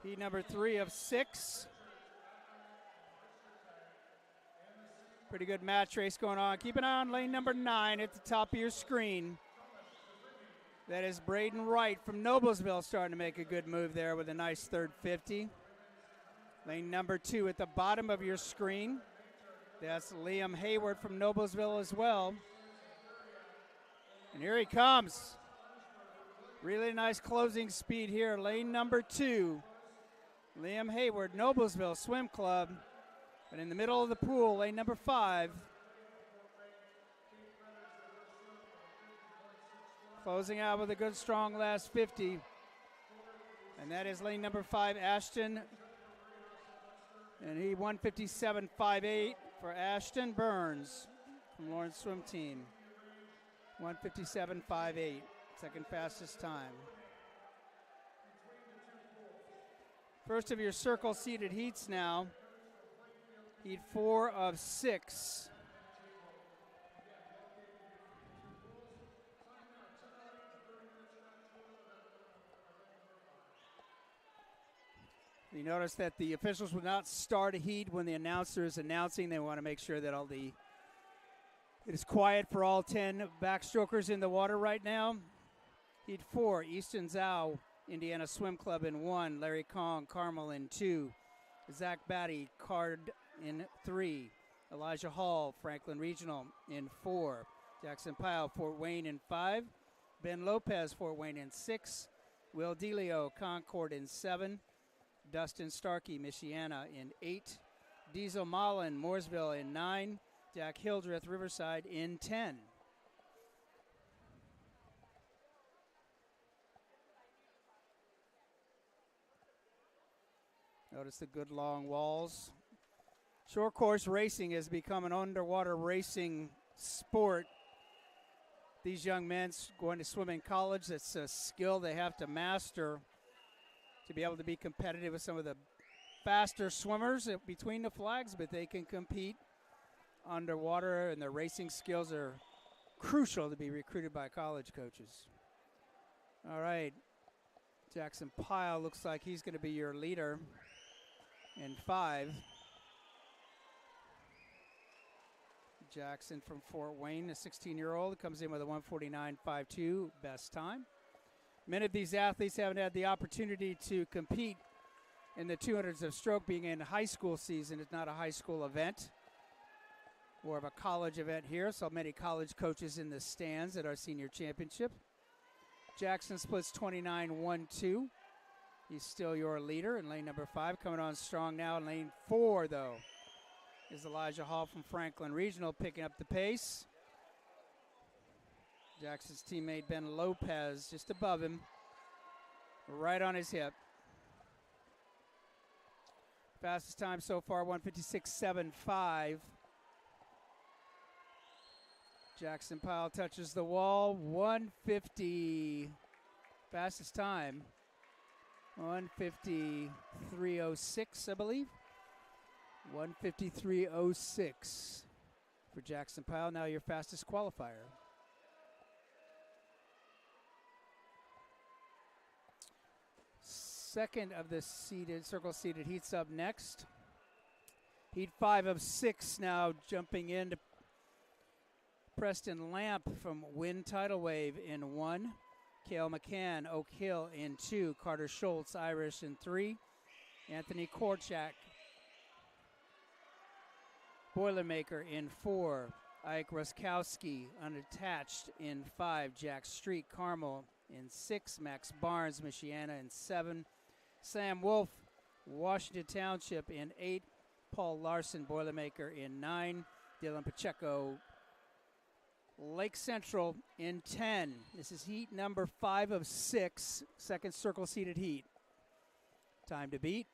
Heat number 3 of 6. Pretty good match race going on. Keep an eye on lane number 9 at the top of your screen. That is Braden Wright from Noblesville starting to make a good move there with a nice third 50. Lane number 2 at the bottom of your screen. That's Liam Hayward from Noblesville as well. And here he comes. Really nice closing speed here. Lane number 2. Liam Hayward, Noblesville Swim Club. And in the middle of the pool, lane number 5. Closing out with a good, strong last 50. And that is lane number 5, Ashton. And he 157.58 for Ashton Burns from Lawrence Swim Team. 157.58, second fastest time. First of your circle seated heats now. Heat 4 of 6. You notice that the officials will not start a heat when the announcer is announcing. They want to make sure that it is quiet for all 10 backstrokers in the water right now. Heat 4, Easton Zhao, Indiana Swim Club in 1. Larry Kong, Carmel in 2. Zach Batty, Card in 3. Elijah Hall, Franklin Regional in 4. Jackson Pyle, Fort Wayne in 5. Ben Lopez, Fort Wayne in 6. Will DeLeo, Concord in 7. Dustin Starkey, Michiana in 8. Diesel Mullen, Mooresville in 9. Jack Hildreth, Riverside in 10. Notice the good long walls. Short course racing has become an underwater racing sport. These young men going to swim in college, that's a skill they have to master to be able to be competitive with some of the faster swimmers between the flags, but they can compete underwater, and their racing skills are crucial to be recruited by college coaches. All right, Jackson Pyle looks like he's going to be your leader in 5. Jackson from Fort Wayne, a 16-year-old, comes in with a 149.52 best time. Many of these athletes haven't had the opportunity to compete in the 200s of stroke, being in high school season. It's not a high school event, more of a college event here, so many college coaches in the stands at our senior championship. Jackson splits 29-1-2. He's still your leader in lane number 5. Coming on strong now in lane 4, though, is Elijah Hall from Franklin Regional picking up the pace. Jackson's teammate Ben Lopez just above him, right on his hip. Fastest time so far, 1:56.75. Jackson Pyle touches the wall, 1:50. Fastest time, 1:53.06, I believe. 1:53.06 for Jackson Pyle, now your fastest qualifier. Second of the circle seated heats up next. Heat 5 of 6 now jumping into Preston Lamp from Wind Tidal Wave in 1. Cale McCann, Oak Hill in 2. Carter Schultz, Irish in 3. Anthony Korchak, Boilermaker in 4. Ike Ruskowski, unattached in 5. Jack Street, Carmel in 6. Max Barnes, Michiana in 7. Sam Wolf, Washington Township in 8. Paul Larson, Boilermaker in 9. Dylan Pacheco, Lake Central in 10. This is heat number 5 of 6, second circle seated heat. Time to beat,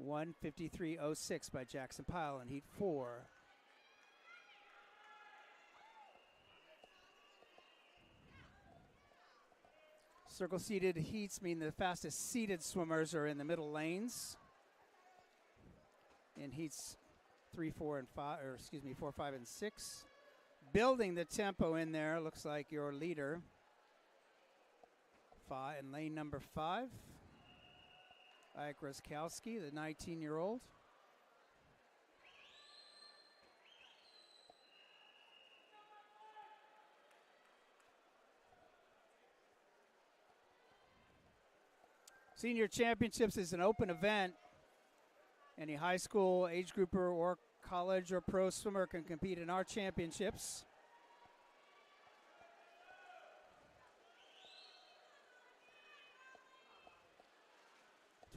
1:53.06 by Jackson Pyle in heat 4. Circle seated heats mean the fastest seated swimmers are in the middle lanes. In heats 4, 5, and 6. Building the tempo in there, looks like your leader. In lane number 5. Ike Ruskowski, the 19-year-old. Senior Championships is an open event. Any high school age grouper or college or pro swimmer can compete in our championships.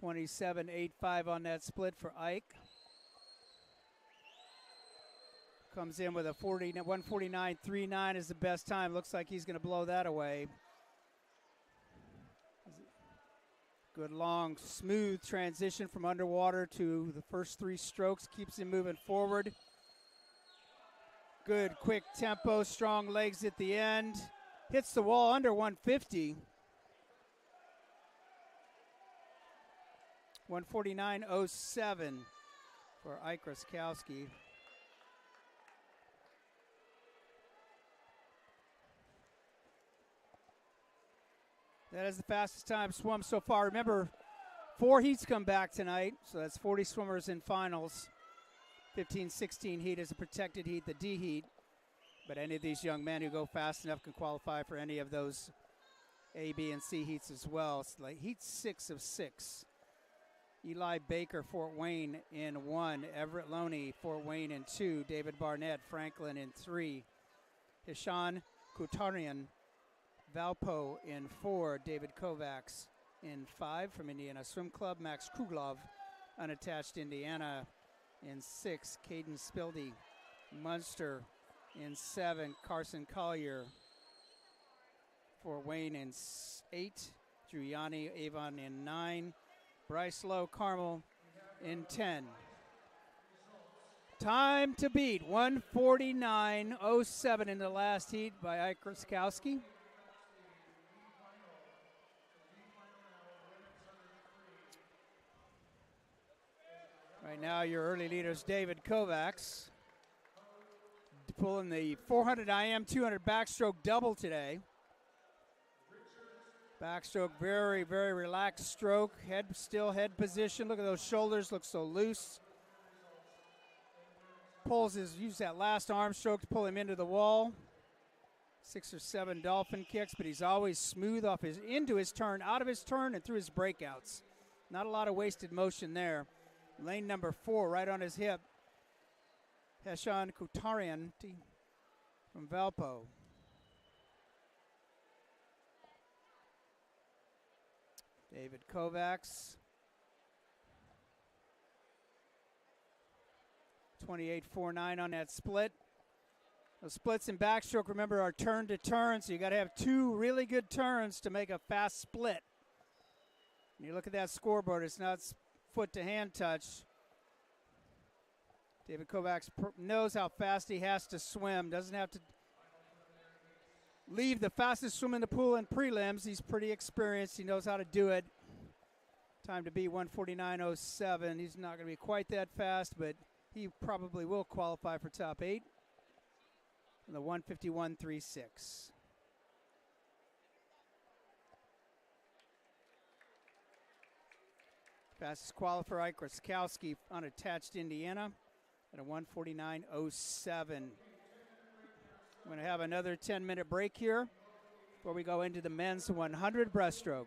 $27.85 on that split for Ike. Comes in with a 1:49.39 is the best time. Looks like he's going to blow that away. Good long, smooth transition from underwater to the first 3 strokes. Keeps him moving forward. Good, quick tempo, strong legs at the end. Hits the wall under 150. 1:49.07 for Ike Ruskowski. That is the fastest time swum so far. Remember, 4 heats come back tonight, so that's 40 swimmers in finals. 15-16 heat is a protected heat, the D heat. But any of these young men who go fast enough can qualify for any of those A, B, and C heats as well. It's like heat 6 of 6. Eli Baker, Fort Wayne in 1. Everett Loney, Fort Wayne in 2. David Barnett, Franklin in 3. Hishan Kutarian, Valpo in 4. David Kovacs in 5 from Indiana Swim Club. Max Kruglov, unattached, Indiana in 6. Caden Spildy, Munster in 7. Carson Collier, Fort Wayne in 8. Giuliani Avon in 9. Bryce Lowe, Carmel in 10. Time to beat, 1:49.07 in the last heat by Ike Ruskowski. Right now, your early leaders, David Kovacs, pulling the 400 IM 200 backstroke double today. Backstroke, very, very relaxed stroke. Head head position. Look at those shoulders, look so loose. Use that last arm stroke to pull him into the wall. 6 or 7 dolphin kicks, but he's always smooth into his turn, out of his turn, and through his breakouts. Not a lot of wasted motion there. Lane number 4, right on his hip. Heshan Kutarian from Valpo. David Kovacs. 28.49 on that split. The splits in backstroke, remember, are turn to turn, so you got to have 2 really good turns to make a fast split. And you look at that scoreboard, it's not foot to hand touch. David Kovacs knows how fast he has to swim, doesn't have to leave the fastest swim in the pool in prelims. He's pretty experienced, he knows how to do it. Time to be 149.07. He's not going to be quite that fast, but he probably will qualify for top 8. And the 151.36. Fastest qualifier, Ike Ruskowski, unattached Indiana, at a 149.07. We're going to have another 10-minute break here before we go into the men's 100 breaststroke.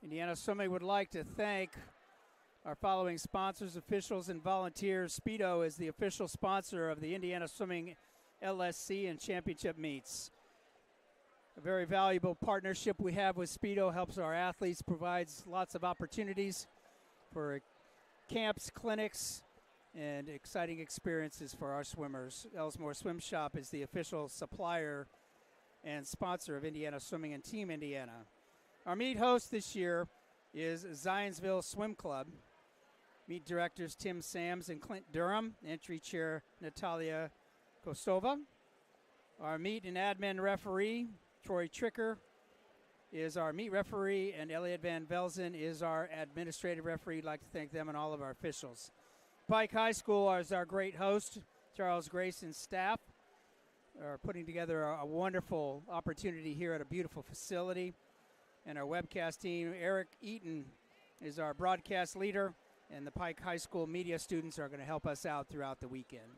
Indiana Swimming would like to thank our following sponsors, officials, and volunteers. Speedo is the official sponsor of the Indiana Swimming LSC and championship meets. A very valuable partnership we have with Speedo, helps our athletes, provides lots of opportunities for camps, clinics, and exciting experiences for our swimmers. Elsmore Swim Shop is the official supplier and sponsor of Indiana Swimming and Team Indiana. Our meet host this year is Zionsville Swim Club. Meet directors Tim Sams and Clint Durham. Entry chair Natalia Kostova. Our meet and admin referee, Troy Tricker, is our meet referee, and Elliot Van Velzen is our administrative referee. We'd like to thank them and all of our officials. Pike High School is our great host. Charles Grace and staff are putting together a wonderful opportunity here at a beautiful facility. And our webcast team, Eric Eaton, is our broadcast leader, and the Pike High School media students are going to help us out throughout the weekend.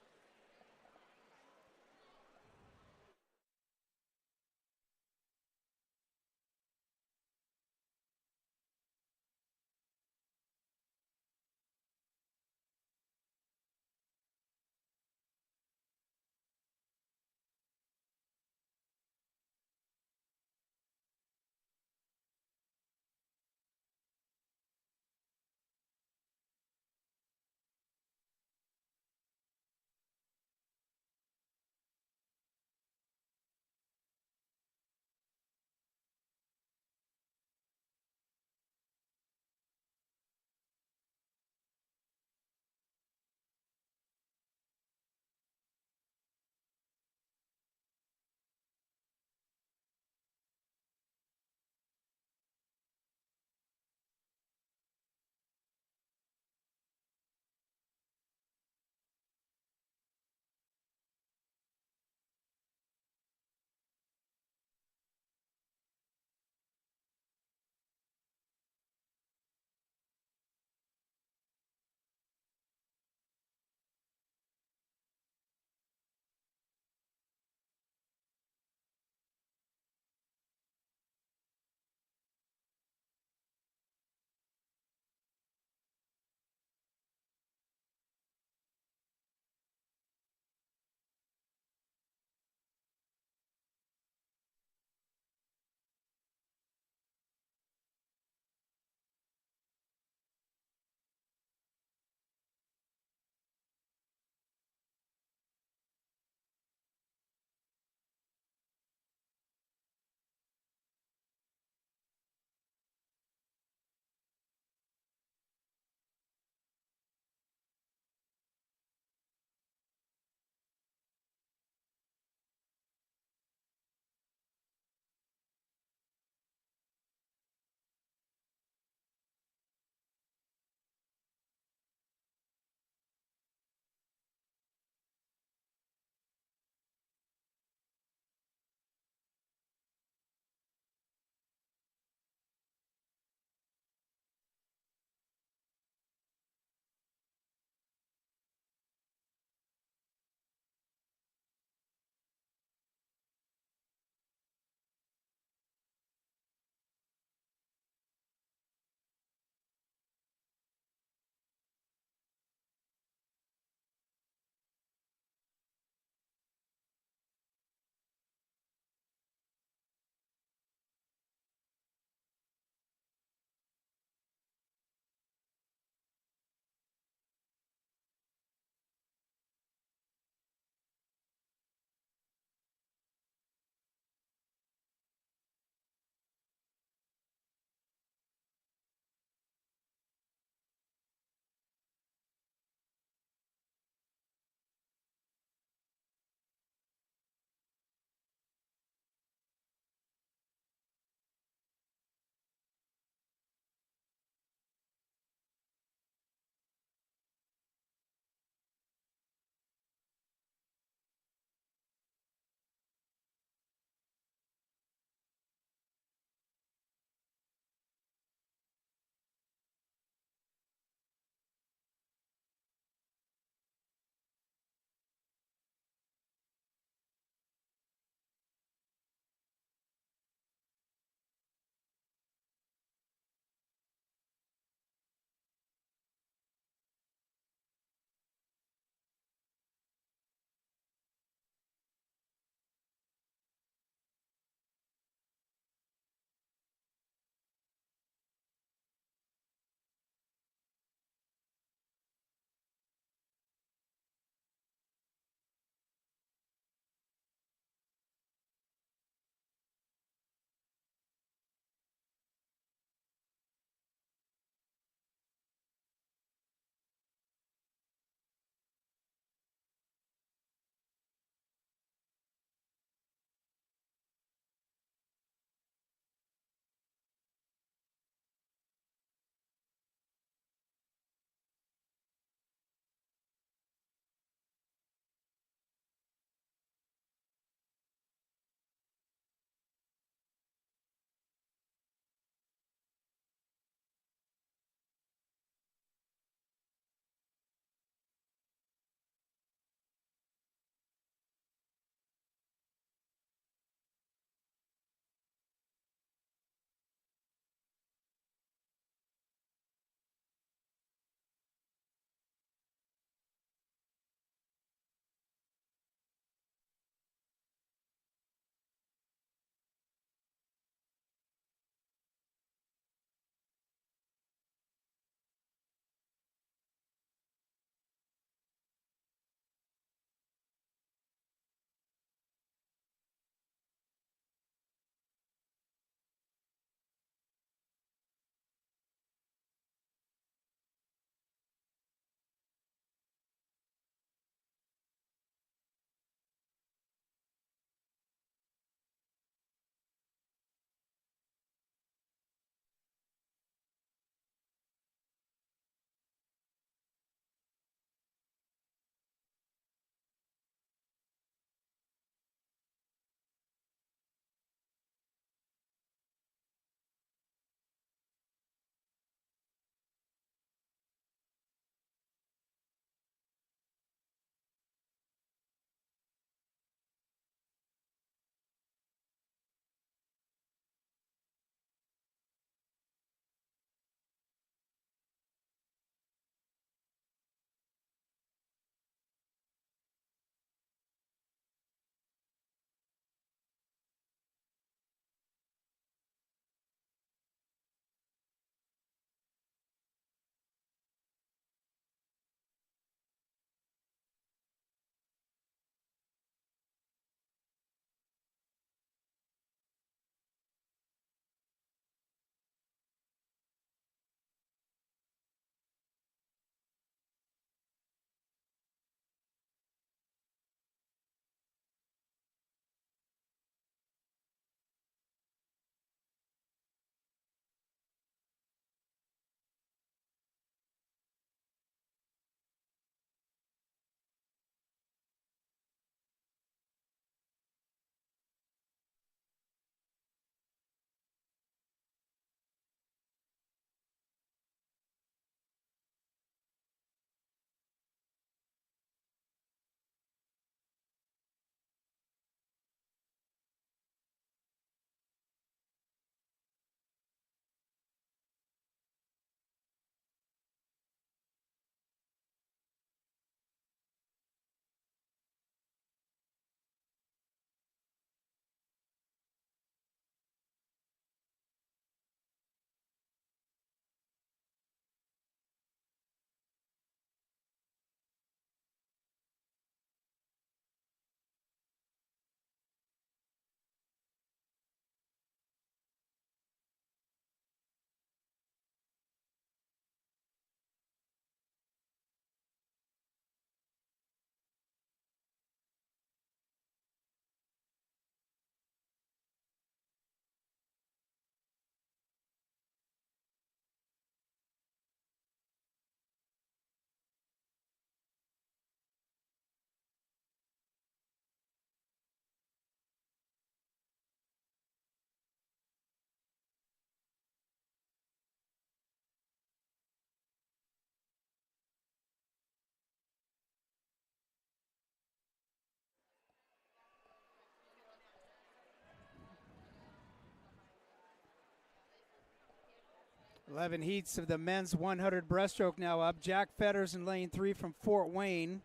11 heats of the men's 100 breaststroke now up. Jack Fetters in lane 3 from Fort Wayne.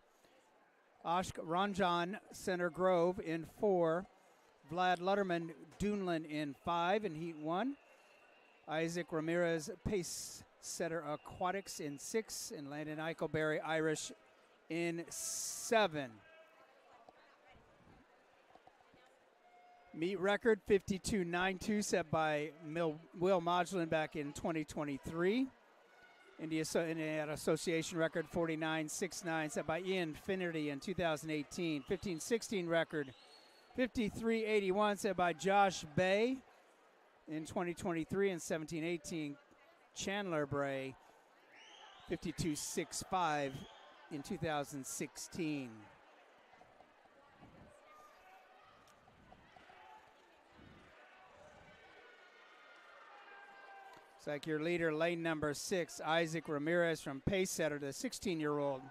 Ashk Ranjan, Center Grove in 4. Vlad Lutterman, Dunlin in 5 in heat 1. Isaac Ramirez, Pace Setter Aquatics in 6. And Landon Eichelberry, Irish in 7. Meet record 52.92 set by Will Modulin back in 2023. Indiana Association record 49.69 set by Ian Finnerty in 2018. 15.16 record 53.81 set by Josh Bay in 2023, and 17.18 Chandler Bray 52.65 in 2016. Looks like your leader, lane number 6, Isaac Ramirez from Pace Setter, the 16-year-old.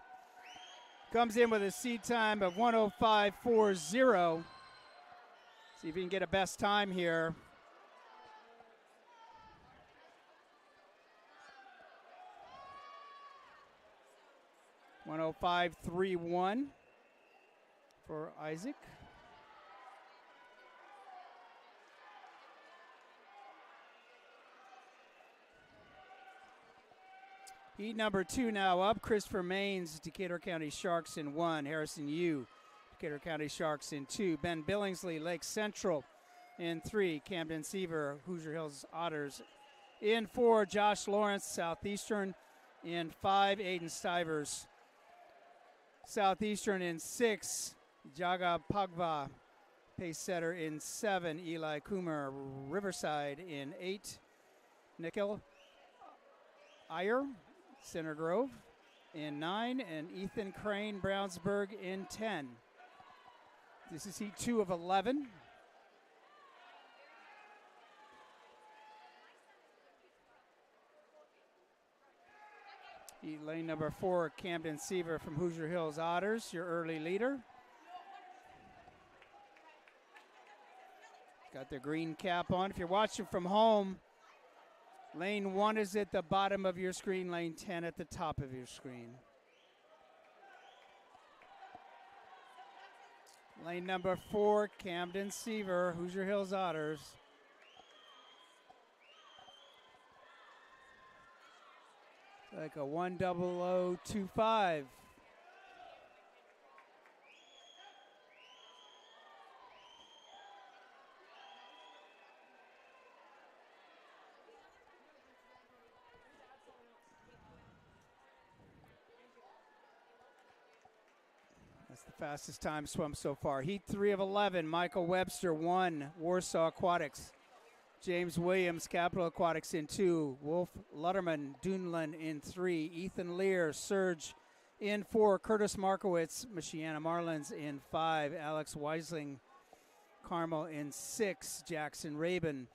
Comes in with a seed time of 1:05.40. See if he can get a best time here. (1:05.31) for Isaac. Heat number 2 now up. Christopher Maines, Decatur County Sharks in 1. Harrison Yu, Decatur County Sharks in 2. Ben Billingsley, Lake Central in 3. Camden Seaver, Hoosier Hills Otters in 4. Josh Lawrence, Southeastern in 5. Aiden Stivers, Southeastern in 6. Jaga Pagva, Pace Setter in 7. Eli Coomer, Riverside in 8. Nikhil Iyer, Center Grove in 9. And Ethan Crane, Brownsburg in 10. This is heat 2 of 11. Lane number 4, Camden Seaver from Hoosier Hills Otters, your early leader. Got the green cap on. If you're watching from home, lane 1 is at the bottom of your screen, lane 10 at the top of your screen. Lane number 4, Camden Seaver, Hoosier Hills Otters. Like a 1:00.25. That's the fastest time swum so far. Heat 3 of 11, Michael Webster 1, Warsaw Aquatics. James Williams, Capital Aquatics in 2. Wolf Lutterman, Dunlin in 3. Ethan Lear, Surge in 4. Curtis Markowitz, Michiana Marlins in 5. Alex Weisling, Carmel in 6. Jackson Rabin,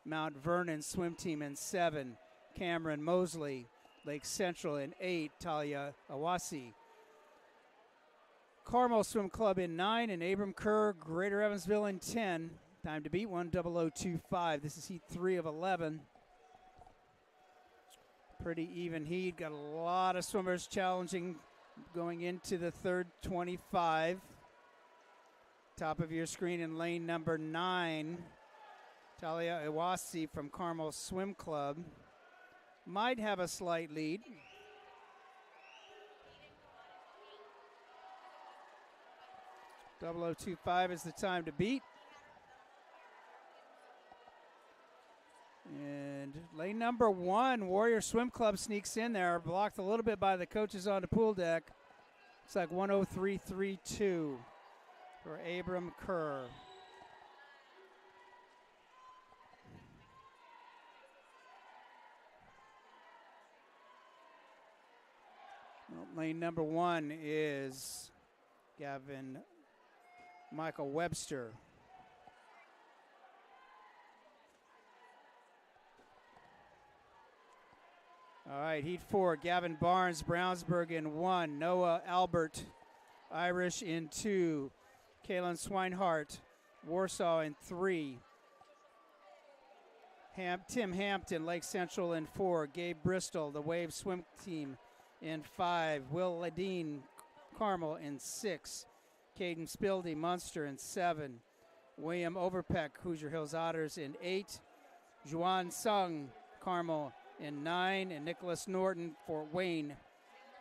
Mount Vernon Swim Team in 7. Cameron Mosley, Lake Central in 8. Talia Awasi, Carmel Swim Club in 9. And Abram Kerr, Greater Evansville in 10. Time to beat 1:00.25. This is heat 3 of 11. Pretty even heat. Got a lot of swimmers challenging going into the third 25. Top of your screen in lane number 9, Talia Iwasi from Carmel Swim Club. Might have a slight lead. .0025 is the time to beat. And lane number 1, Warrior Swim Club sneaks in there, blocked a little bit by the coaches on the pool deck. It's like 1:03.32 for Abram Kerr. Well, lane number 1 is Gavin Michael Webster. All right, heat 4, Gavin Barnes, Brownsburg in 1. Noah Albert, Irish in 2. Kalen Swinehart, Warsaw in 3. Tim Hampton, Lake Central in 4. Gabe Bristol, the Wave swim team in 5. Will Ladine, Carmel in 6. Caden Spildy, Munster in 7. William Overpeck, Hoosier Hills Otters in 8. Juan Sung, Carmel in 9. And Nicholas Norton, Fort Wayne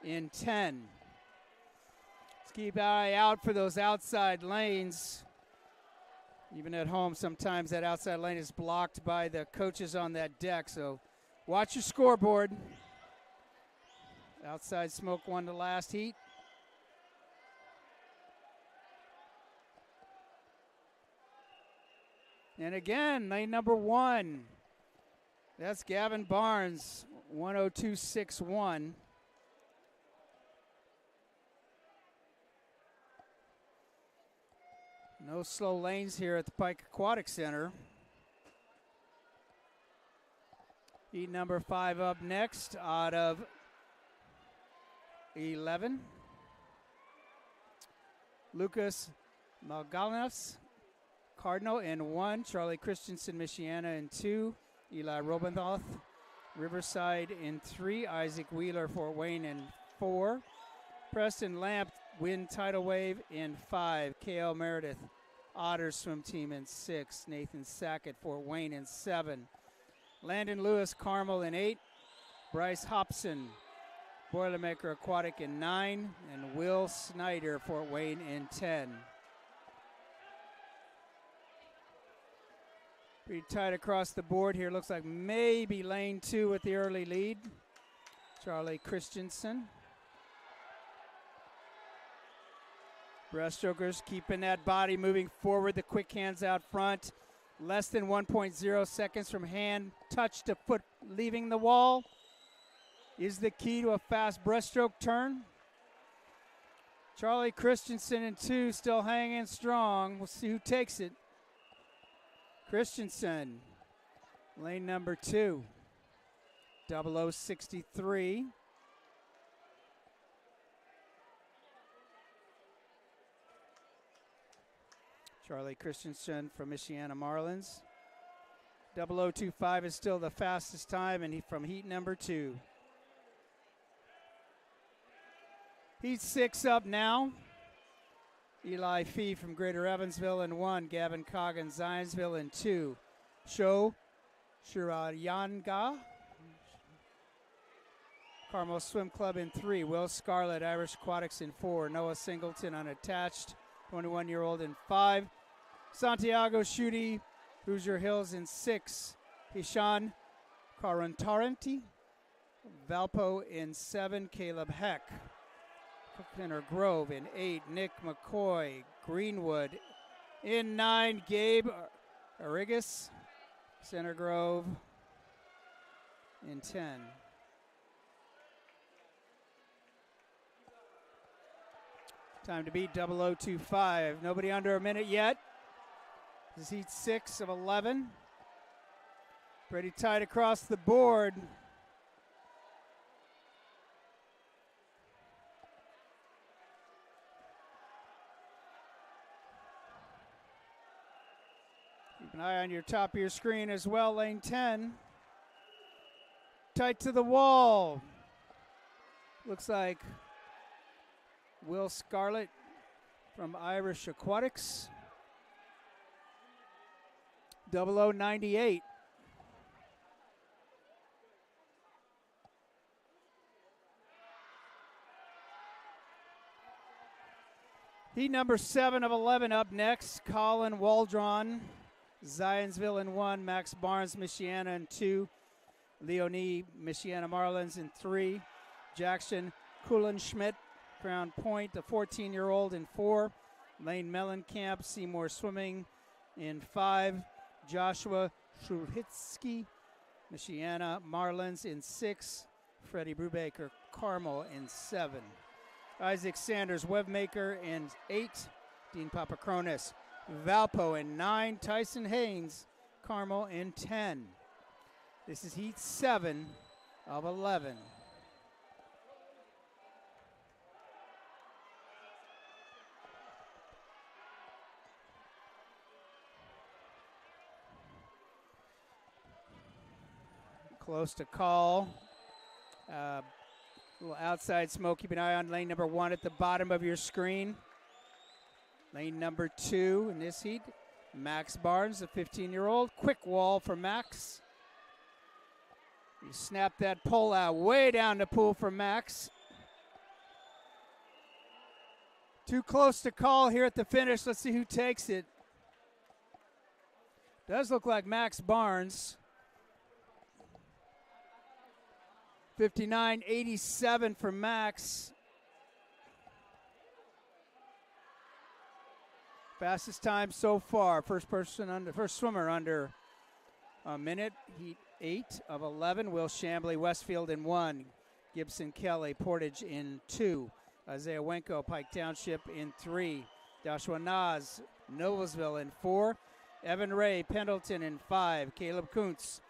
in 10. Let's keep an eye out for those outside lanes. Even at home, sometimes that outside lane is blocked by the coaches on that deck. So watch your scoreboard. Outside smoke won the last heat. And again, lane number 1. That's Gavin Barnes, 102.61. No slow lanes here at the Pike Aquatic Center. Heat number 5 up next out of 11. Lucas Malganas, Cardinal in 1. Charlie Christensen, Michiana in 2. Eli Robenhoff, Riverside in 3. Isaac Wheeler, Fort Wayne in 4. Preston Lamp, Wind Tidal Wave in 5. K.L. Meredith, Otters swim team in 6. Nathan Sackett, Fort Wayne in 7. Landon Lewis, Carmel in 8. Bryce Hobson, Boilermaker Aquatic in 9. And Will Snyder, Fort Wayne in 10. Pretty tight across the board here. Looks like maybe lane 2 with the early lead. Charlie Christensen. Breaststrokers keeping that body moving forward. The quick hands out front. Less than 1.0 seconds from hand touch to foot leaving the wall is the key to a fast breaststroke turn. Charlie Christensen in 2, still hanging strong. We'll see who takes it. Christensen, lane number 2, 0063. Charlie Christensen from Michiana Marlins. 0025 is still the fastest time, and from heat number 2. Heat 6 up now. Eli Fee from Greater Evansville in 1. Gavin Coggin, Zionsville in 2. Sho Shirayanga, Carmel Swim Club in 3. Will Scarlett, Irish Aquatics in 4. Noah Singleton, unattached, 21-year-old in 5. Santiago Schutte, Hoosier Hills in 6. Hishan Carantarenti, Valpo in 7. Caleb Heck, Center Grove in 8. Nick McCoy, Greenwood in 9. Gabe Arigas, Center Grove in 10. Time to beat 0025. Nobody under a minute yet. This is heat 6 of 11. Pretty tight across the board. Keep an eye on your top of your screen as well, lane 10. Tight to the wall. Looks like Will Scarlett from Irish Aquatics. 0098. Heat number 7 of 11 up next. Colin Waldron, Zionsville in 1. Max Barnes, Michiana in 2. Leonie, Michiana Marlins in 3. Jackson Kuhlenschmidt, Crown Point, the 14-year-old in 4. Lane Mellencamp, Seymour Swimming in 5. Joshua Shulhitsky, Michiana Marlins in 6. Freddie Brubaker, Carmel in 7. Isaac Sanders, Webmaker in 8. Dean Papakronis, Valpo in 9. Tyson Haynes, Carmel in 10. This is heat 7 of 11. Close to call. A little outside smoke. Keep an eye on lane number 1 at the bottom of your screen. Lane number 2 in this heat, Max Barnes, the 15-year-old. Quick wall for Max. You snap that pole out way down the pool for Max. Too close to call here at the finish. Let's see who takes it. Does look like Max Barnes. 59.87 for Max. Fastest time so far. First swimmer under a minute. Heat 8 of 11. Will Chambly, Westfield in 1. Gibson Kelly, Portage in 2. Isaiah Wenko, Pike Township in 3. Joshua Nas, Noblesville in 4. Evan Ray, Pendleton in 5. Caleb Kuntz,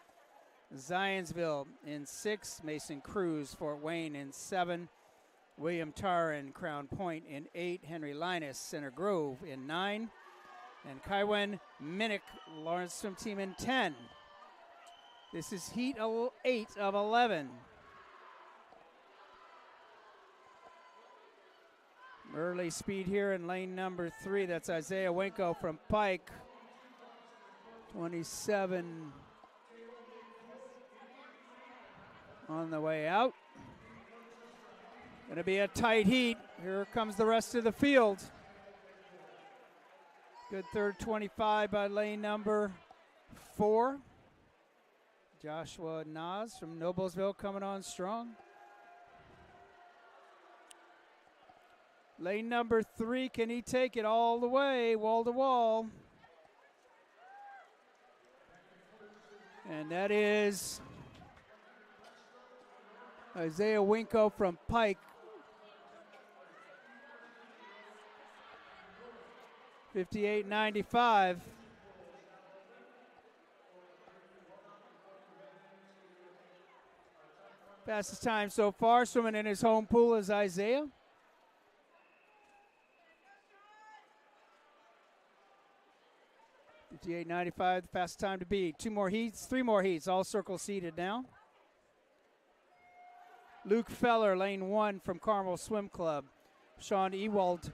Zionsville in 6. Mason Cruz, Fort Wayne in 7. William Tarrin, Crown Point in 8. Henry Linus, Center Grove in 9. And Kaiwen Minnick, Lawrence Swim Team in 10. This is heat 8 of 11. Early speed here in lane number 3. That's Isaiah Wenko from Pike. 27 on the way out. Going to be a tight heat. Here comes the rest of the field. Good third 25 by lane number 4. Joshua Nas from Noblesville coming on strong. Lane number 3, can he take it all the way, wall to wall? And that is Isaiah Wenko from Pike. 58.95. Fastest time so far, swimming in his home pool, is Isaiah. $58.95, the fastest time to beat. 2 more heats, 3 more heats, all circle seated now. Luke Feller, lane 1 from Carmel Swim Club. Sean Ewald,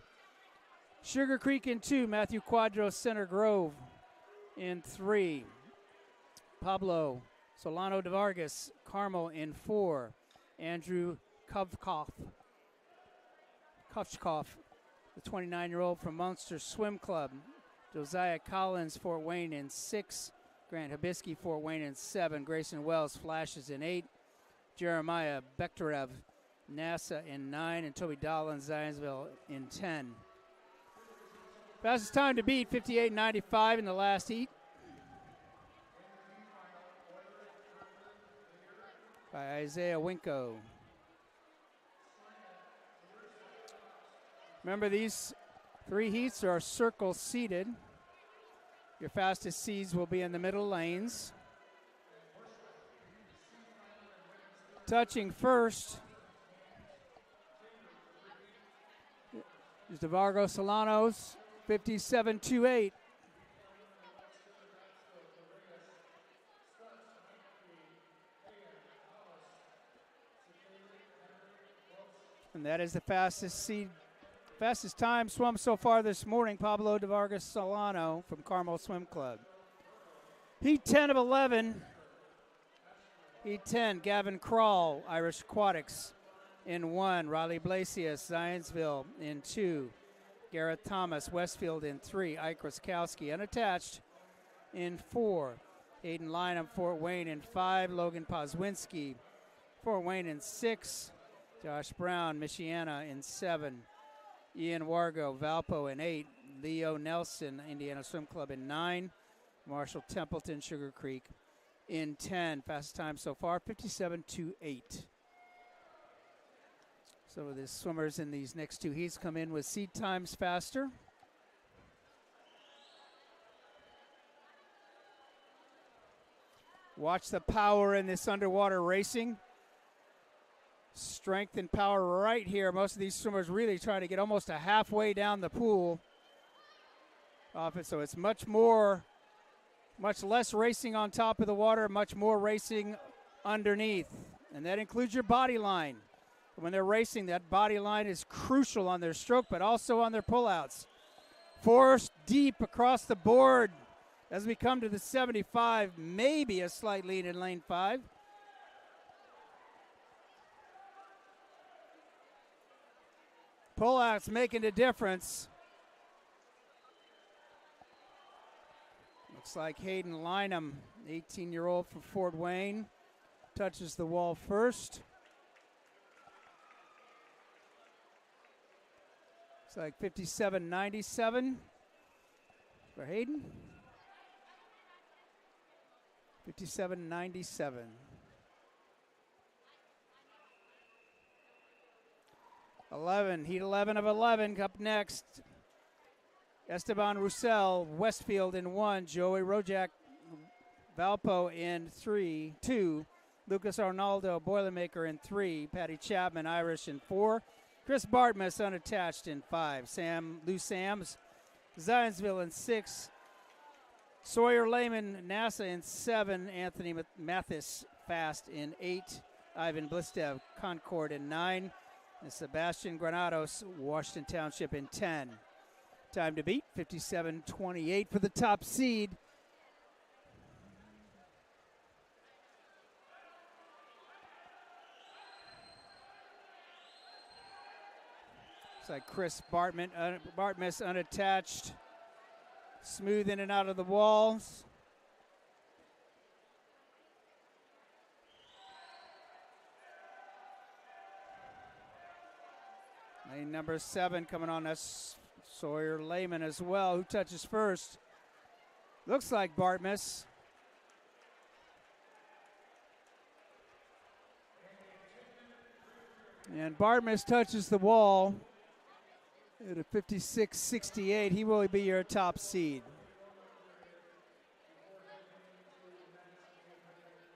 Sugar Creek in 2. Matthew Quadros, Center Grove in 3. Pablo Solano de Vargas, Carmel in 4. Andrew Kovkov, the 29-year-old from Munster Swim Club. Josiah Collins, Fort Wayne in 6. Grant Hibisky, Fort Wayne in 7. Grayson Wells, Flashes in 8. Jeremiah Bekterev, NASA in 9. And Toby Dolan, Zionsville in 10. Fastest time to beat, 58.95 in the last heat. By Isaiah Wenko. Remember, these 3 heats are circle seated. Your fastest seeds will be in the middle lanes. Touching first is DeVargo Solanos, 57.28. And that is the fastest time swum so far this morning, Pablo de Vargas Solano from Carmel Swim Club. Heat 10 of 11. Heat 10, Gavin Krall, Irish Aquatics in 1. Riley Blasius, Zionsville in 2. Garrett Thomas, Westfield in 3. Ike Ruskowski, unattached, in 4. Hayden Lynham, Fort Wayne in 5. Logan Pozwinski, Fort Wayne in 6. Josh Brown, Michiana in 7. Ian Wargo, Valpo in 8. Leo Nelson, Indiana Swim Club in 9. Marshall Templeton, Sugar Creek in 10. Fastest time so far, 57.28. So the swimmers in these next 2 heats come in with seed times faster. Watch the power in this underwater racing. Strength and power right here. Most of these swimmers really trying to get almost a halfway down the pool off it. So it's much less racing on top of the water, much more racing underneath. And that includes your body line. When they're racing, that body line is crucial on their stroke, but also on their pullouts. Force deep across the board as we come to the 75, maybe a slight lead in lane 5. Pullouts making a difference. Looks like Hayden Lynham, 18-year-old from Fort Wayne, touches the wall first. Looks like 57.97 for Hayden. 57.97. Heat 11 of 11 up next. Esteban Roussel, Westfield in 1. Joey Rojak, Valpo in 2. Lucas Arnaldo, Boilermaker in 3. Patty Chapman, Irish in 4. Chris Bartmus, unattached in 5. Lou Sams, Zionsville in 6. Sawyer Lehman, NASA in 7. Anthony Mathis, Fast in 8. Ivan Blistev, Concord in 9. And Sebastian Granados, Washington Township in 10. Time to beat, 57.28 for the top seed. Looks like Chris Bartmus unattached. Smooth in and out of the walls. Lane number 7 coming on. That's Sawyer Lehman as well. Who touches first? Looks like Bartmus. And Bartmus touches the wall at a 56.68. He will be your top seed.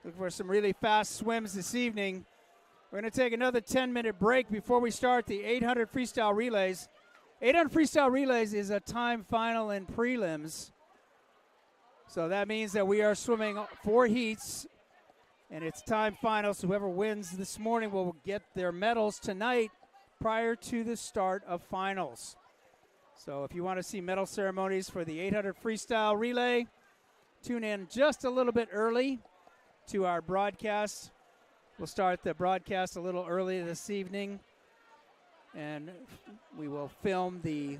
Look for some really fast swims this evening. We're going to take another 10-minute break before we start the 800 freestyle relays. 800 freestyle relays is a time final in prelims. So that means that we are swimming 4 heats, and it's time final. So whoever wins this morning will get their medals tonight prior to the start of finals. So if you want to see medal ceremonies for the 800 freestyle relay, tune in just a little bit early to our broadcast. We'll start the broadcast a little early this evening, and we will film the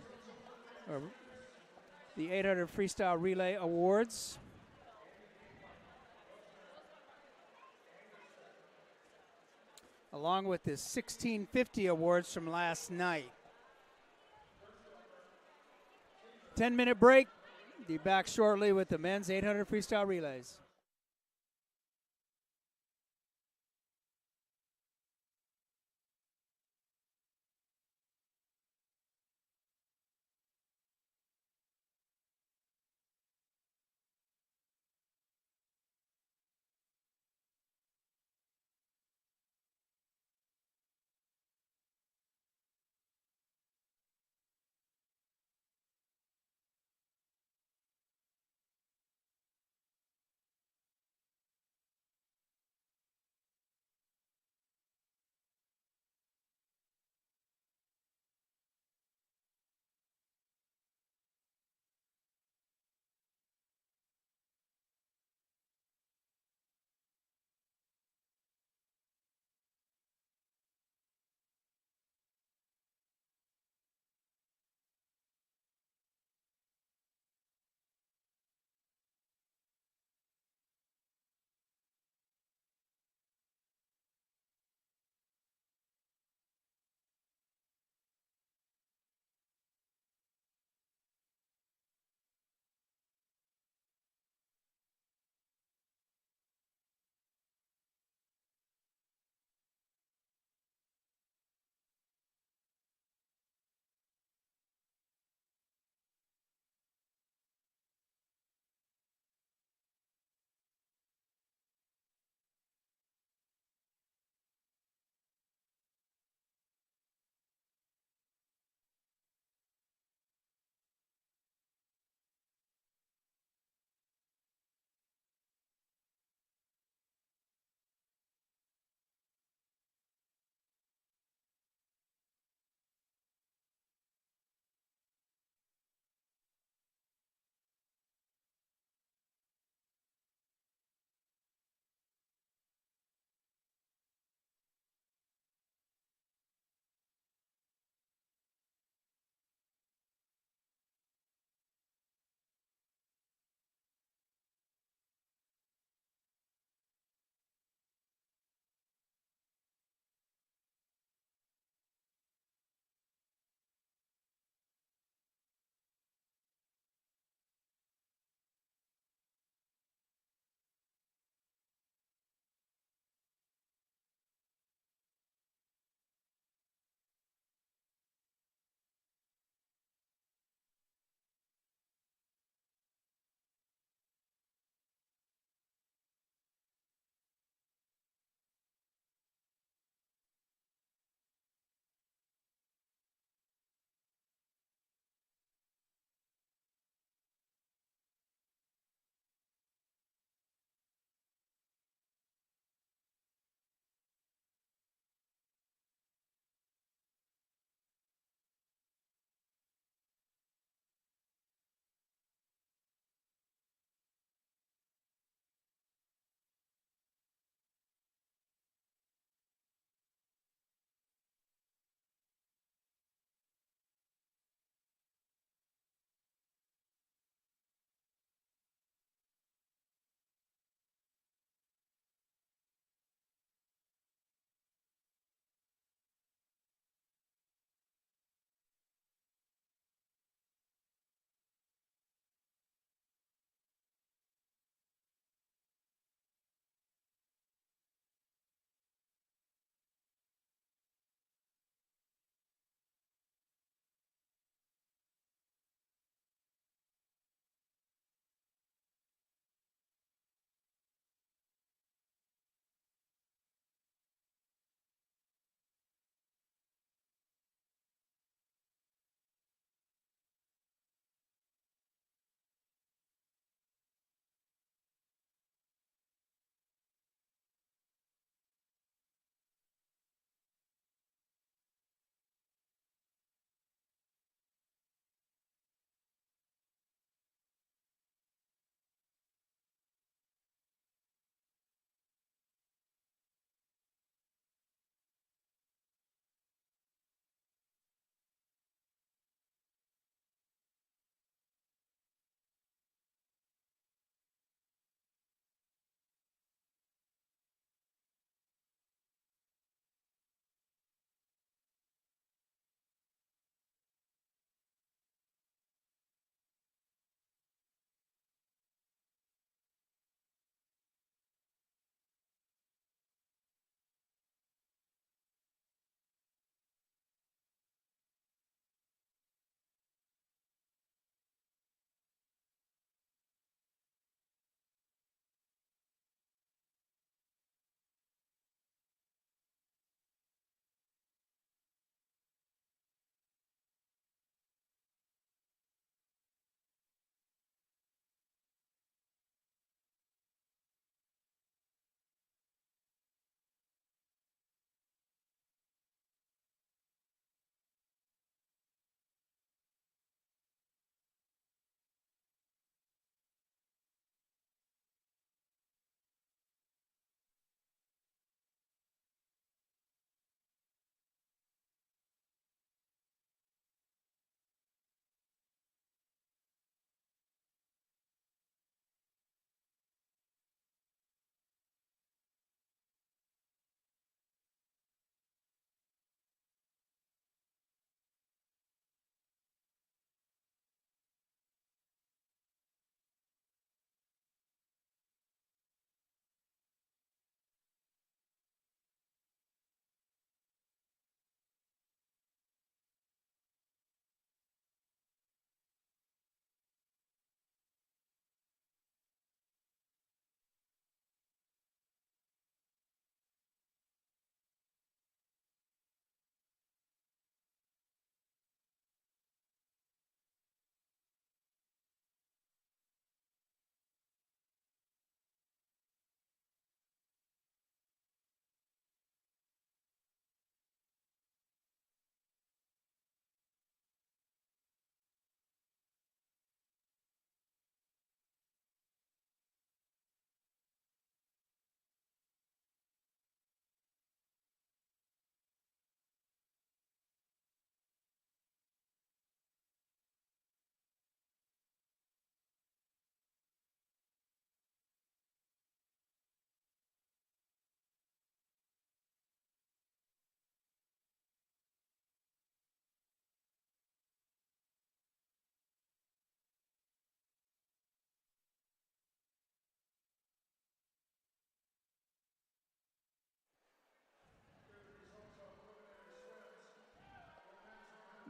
800 Freestyle Relay Awards. Along with the 1650 awards from last night. 10-minute break. Be back shortly with the men's 800 Freestyle Relays.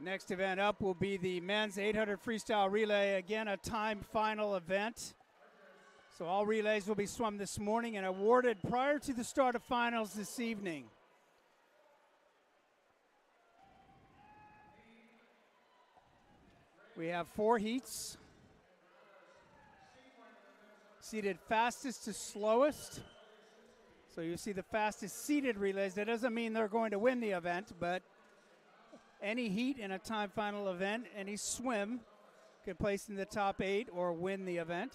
Next event up will be the men's 800 freestyle relay. Again, a time final event. So all relays will be swum this morning and awarded prior to the start of finals this evening. We have 4 heats. Seated fastest to slowest. So you see the fastest seated relays. That doesn't mean they're going to win the event, but any heat in a time final event, any swim, can place in the top 8 or win the event.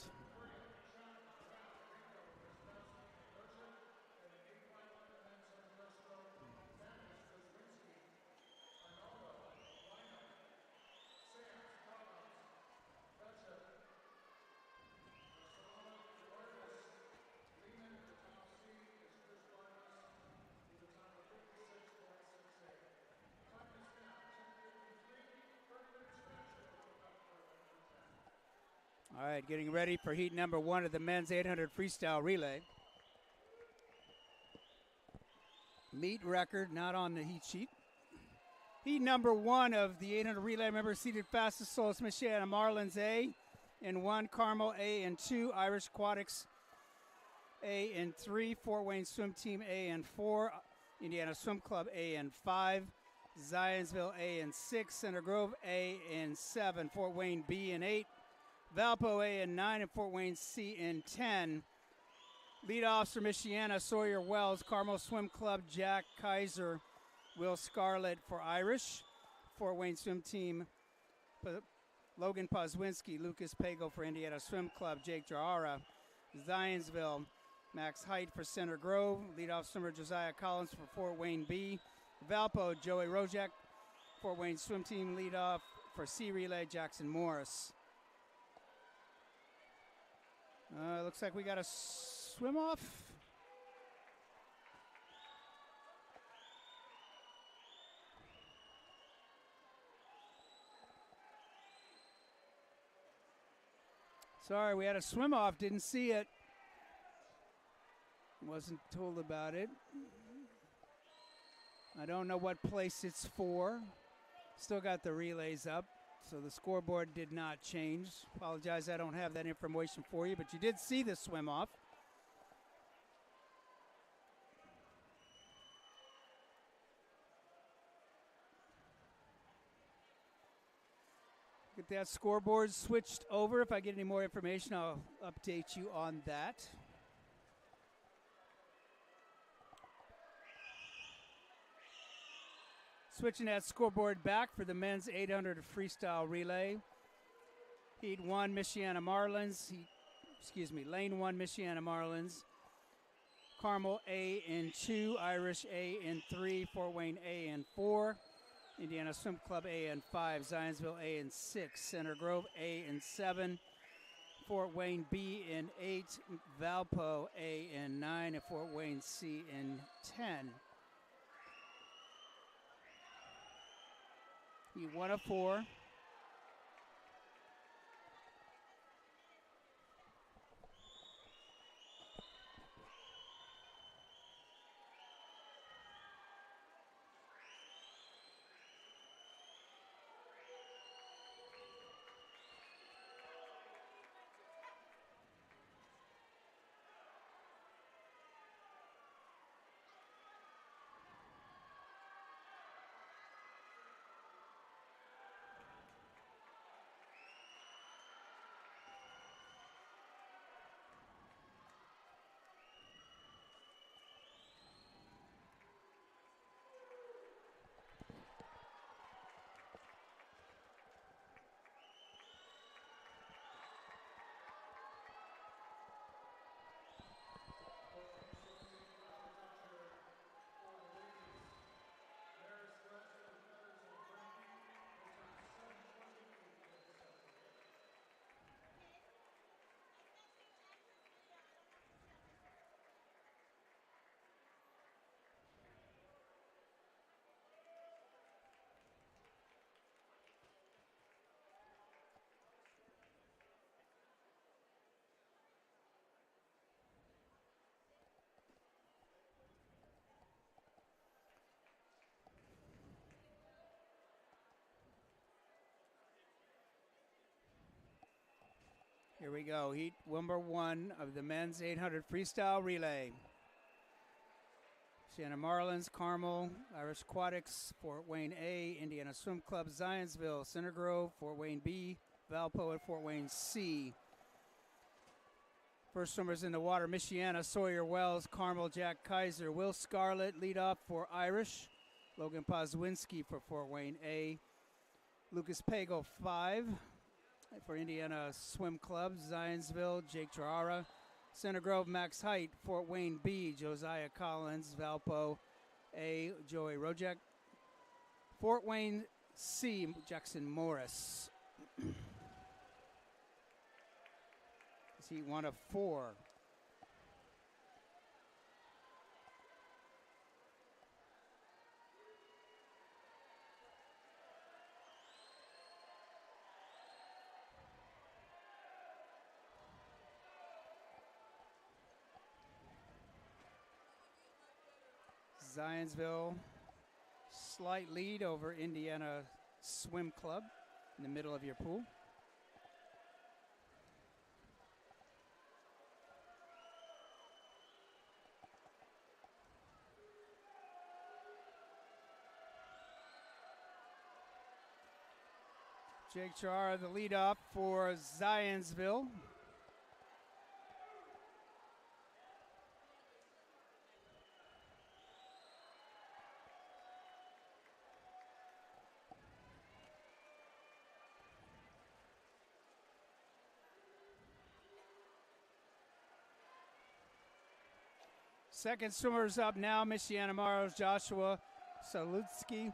All right, getting ready for heat number 1 of the men's 800 freestyle relay. Meet record, not on the heat sheet. Heat number 1 of the 800 relay, member seated fastest, slowest, Michiana Marlins A in 1, Carmel A in 2, Irish Aquatics A in 3, Fort Wayne Swim Team A in 4, Indiana Swim Club A in 5, Zionsville A in 6, Center Grove A in 7, Fort Wayne B in 8, Valpo A in 9, and Fort Wayne C in 10. Lead officer, Michiana Sawyer Wells, Carmel Swim Club, Jack Kaiser, Will Scarlett for Irish. Fort Wayne Swim Team, Logan Pozwinski, Lucas Pago for Indiana Swim Club, Jake Jarara. Zionsville, Max Height for Center Grove. Lead off swimmer, Josiah Collins for Fort Wayne B. Valpo, Joey Rojak, Fort Wayne Swim Team. Lead off for C Relay, Jackson Morris. Looks like we got a swim off. Sorry, we had a swim off, didn't see it. Wasn't told about it. I don't know what place it's for. Still got the relays up. So the scoreboard did not change. Apologize, I don't have that information for you, but you did see the swim off. Get that scoreboard switched over. If I get any more information, I'll update you on that. Switching that scoreboard back for the men's 800 freestyle relay. Heat 1, Michiana Marlins. Lane 1, Michiana Marlins. Carmel A in 2, Irish A in 3, Fort Wayne A in 4, Indiana Swim Club A in 5, Zionsville A in 6, Center Grove A in 7, Fort Wayne B in 8, Valpo A in 9, and Fort Wayne C in 10. Heat 1 of 4. Here we go, heat number 1 of the men's 800 freestyle relay. Shannon Marlins, Carmel, Irish Aquatics, Fort Wayne A, Indiana Swim Club, Zionsville, Center Grove, Fort Wayne B, Valpo, and Fort Wayne C. First swimmers in the water, Michiana, Sawyer Wells, Carmel, Jack Kaiser, Will Scarlett, lead off for Irish, Logan Pozwinski for Fort Wayne A, Lucas Pago 5 for Indiana Swim Club, Zionsville, Jake Trara, Center Grove, Max Height, Fort Wayne B, Josiah Collins, Valpo A, Joey Rojek, Fort Wayne C, Jackson Morris. Heat 1 of 4. Zionsville, slight lead over Indiana Swim Club in the middle of your pool. Jake Char, the lead up for Zionsville. Second swimmers up now, Michiana Maros, Joshua Solozitsky,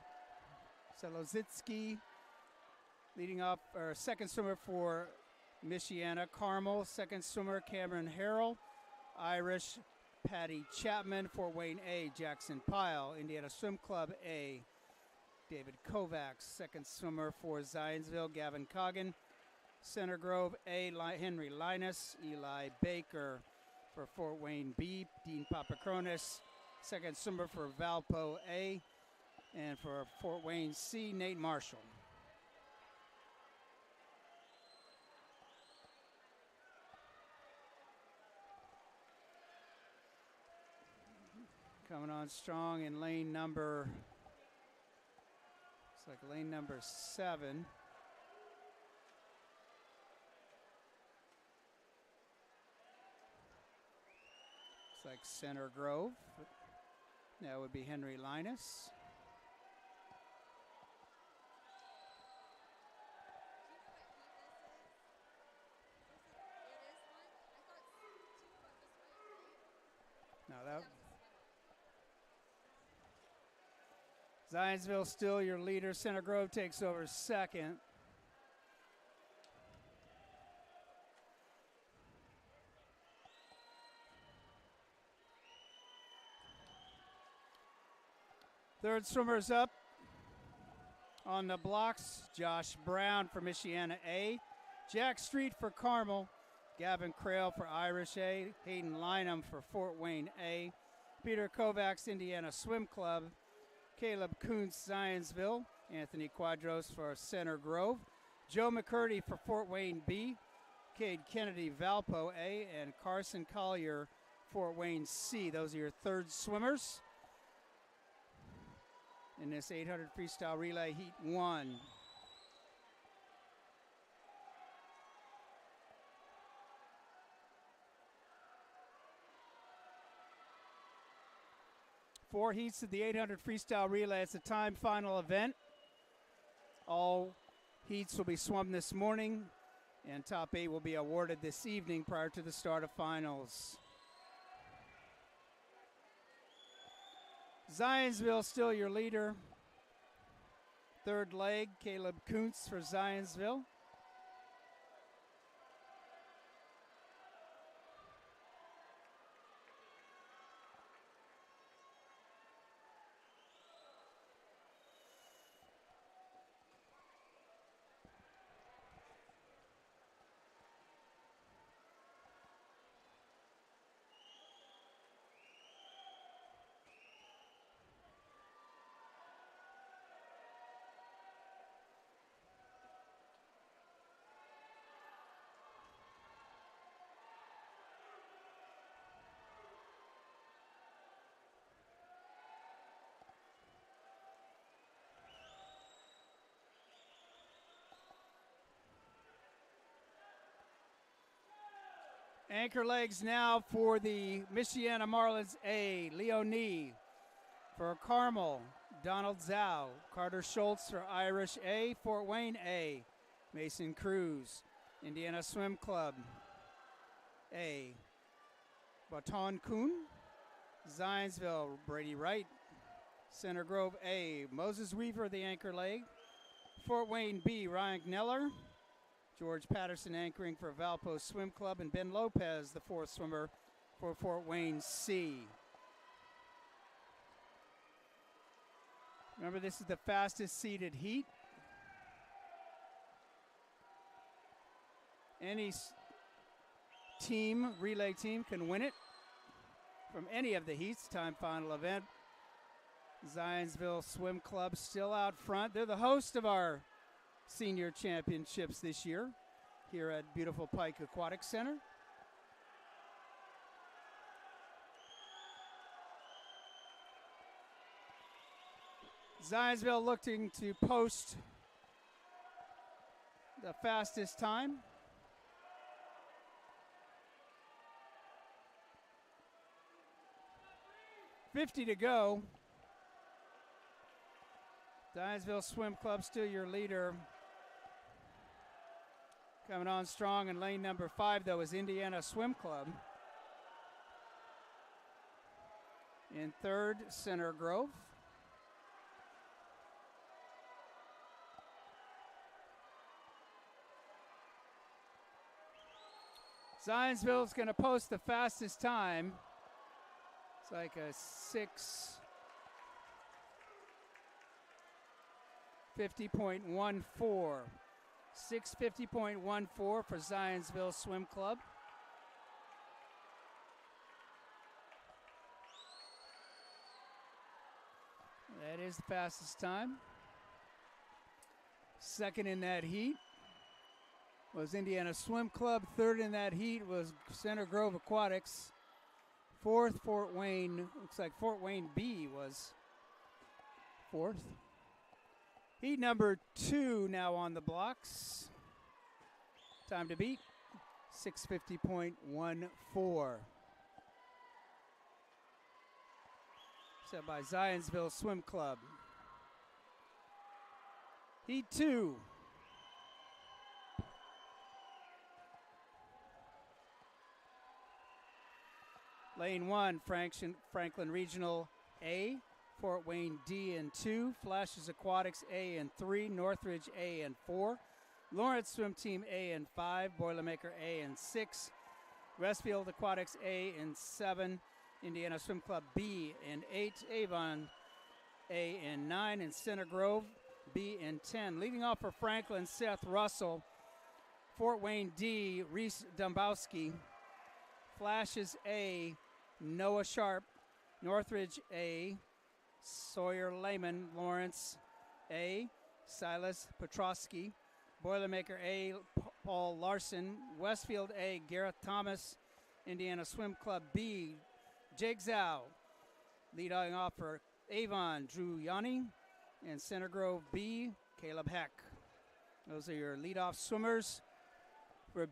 leading up, or second swimmer for Michiana, Carmel. Second swimmer, Cameron Harrell. Irish, Patty Chapman. Fort Wayne A, Jackson Pyle. Indiana Swim Club A, David Kovacs. Second swimmer for Zionsville, Gavin Coggin. Center Grove A, Henry Linus. Eli Baker. For Fort Wayne B, Dean Papakronis. Second swimmer for Valpo A. And for Fort Wayne C, Nate Marshall. Coming on strong in lane number, it's like lane number 7. It's like Center Grove. That would be Henry Linus. No, that. Zionsville still your leader. Center Grove takes over second. Third swimmers up on the blocks. Josh Brown for Michiana A. Jack Street for Carmel. Gavin Crail for Irish A. Hayden Lynham for Fort Wayne A. Peter Kovacs, Indiana Swim Club. Caleb Kuntz, Zionsville. Anthony Quadros for Center Grove. Joe McCurdy for Fort Wayne B. Cade Kennedy, Valpo A. And Carson Collier, Fort Wayne C. Those are your third swimmers in this 800 freestyle relay heat 1. Four heats of the 800 freestyle relay. It's a time final event. All heats will be swum this morning, and top 8 will be awarded this evening prior to the start of finals. Zionsville still your leader. Third leg, Caleb Kuntz for Zionsville. Anchor legs now for the Michiana Marlins A, Leonie. For Carmel, Donald Zhao. Carter Schultz for Irish A, Fort Wayne A. Mason Cruz, Indiana Swim Club A. Baton Kuhn, Zionsville, Brady Wright. Center Grove A, Moses Weaver, the anchor leg. Fort Wayne B, Ryan Kneller. George Patterson anchoring for Valpo Swim Club, and Ben Lopez, the fourth swimmer for Fort Wayne C. Remember, this is the fastest seeded heat. Any team, relay team, can win it from any of the heats. Time final event. Zionsville Swim Club still out front. They're the host of our Senior Championships this year here at beautiful Pike Aquatic Center. Zionsville looking to post the fastest time. .50 to go. Zionsville Swim Club still your leader. Coming on strong in lane number 5, though, is Indiana Swim Club. In third, Center Grove. Zionsville's going to post the fastest time. It's like a 6:50.14. 6:50.14 for Zionsville Swim Club. That is the fastest time. Second in that heat was Indiana Swim Club. Third in that heat was Center Grove Aquatics. Fourth, Fort Wayne. Looks like Fort Wayne B was fourth. Heat number 2 now on the blocks. Time to beat, 6:50.14. Set by Zionsville Swim Club. Heat 2. Lane 1, Franklin Regional A. Fort Wayne D and 2, Flashes Aquatics A and 3, Northridge A and 4, Lawrence Swim Team A and 5, Boilermaker A and 6, Westfield Aquatics A and 7, Indiana Swim Club B and 8, Avon A and 9, and Center Grove B and 10. Leading off for Franklin, Seth Russell. Fort Wayne D, Reese Dombowski. Flashes A, Noah Sharp. Northridge A, Sawyer Lehman. Lawrence A, Silas Petrosky. Boilermaker A, Paul Larson. Westfield A, Gareth Thomas. Indiana Swim Club B, Jake Zhao. Leading off for Avon, Drew Yanni. And Center Grove B, Caleb Heck. Those are your leadoff swimmers for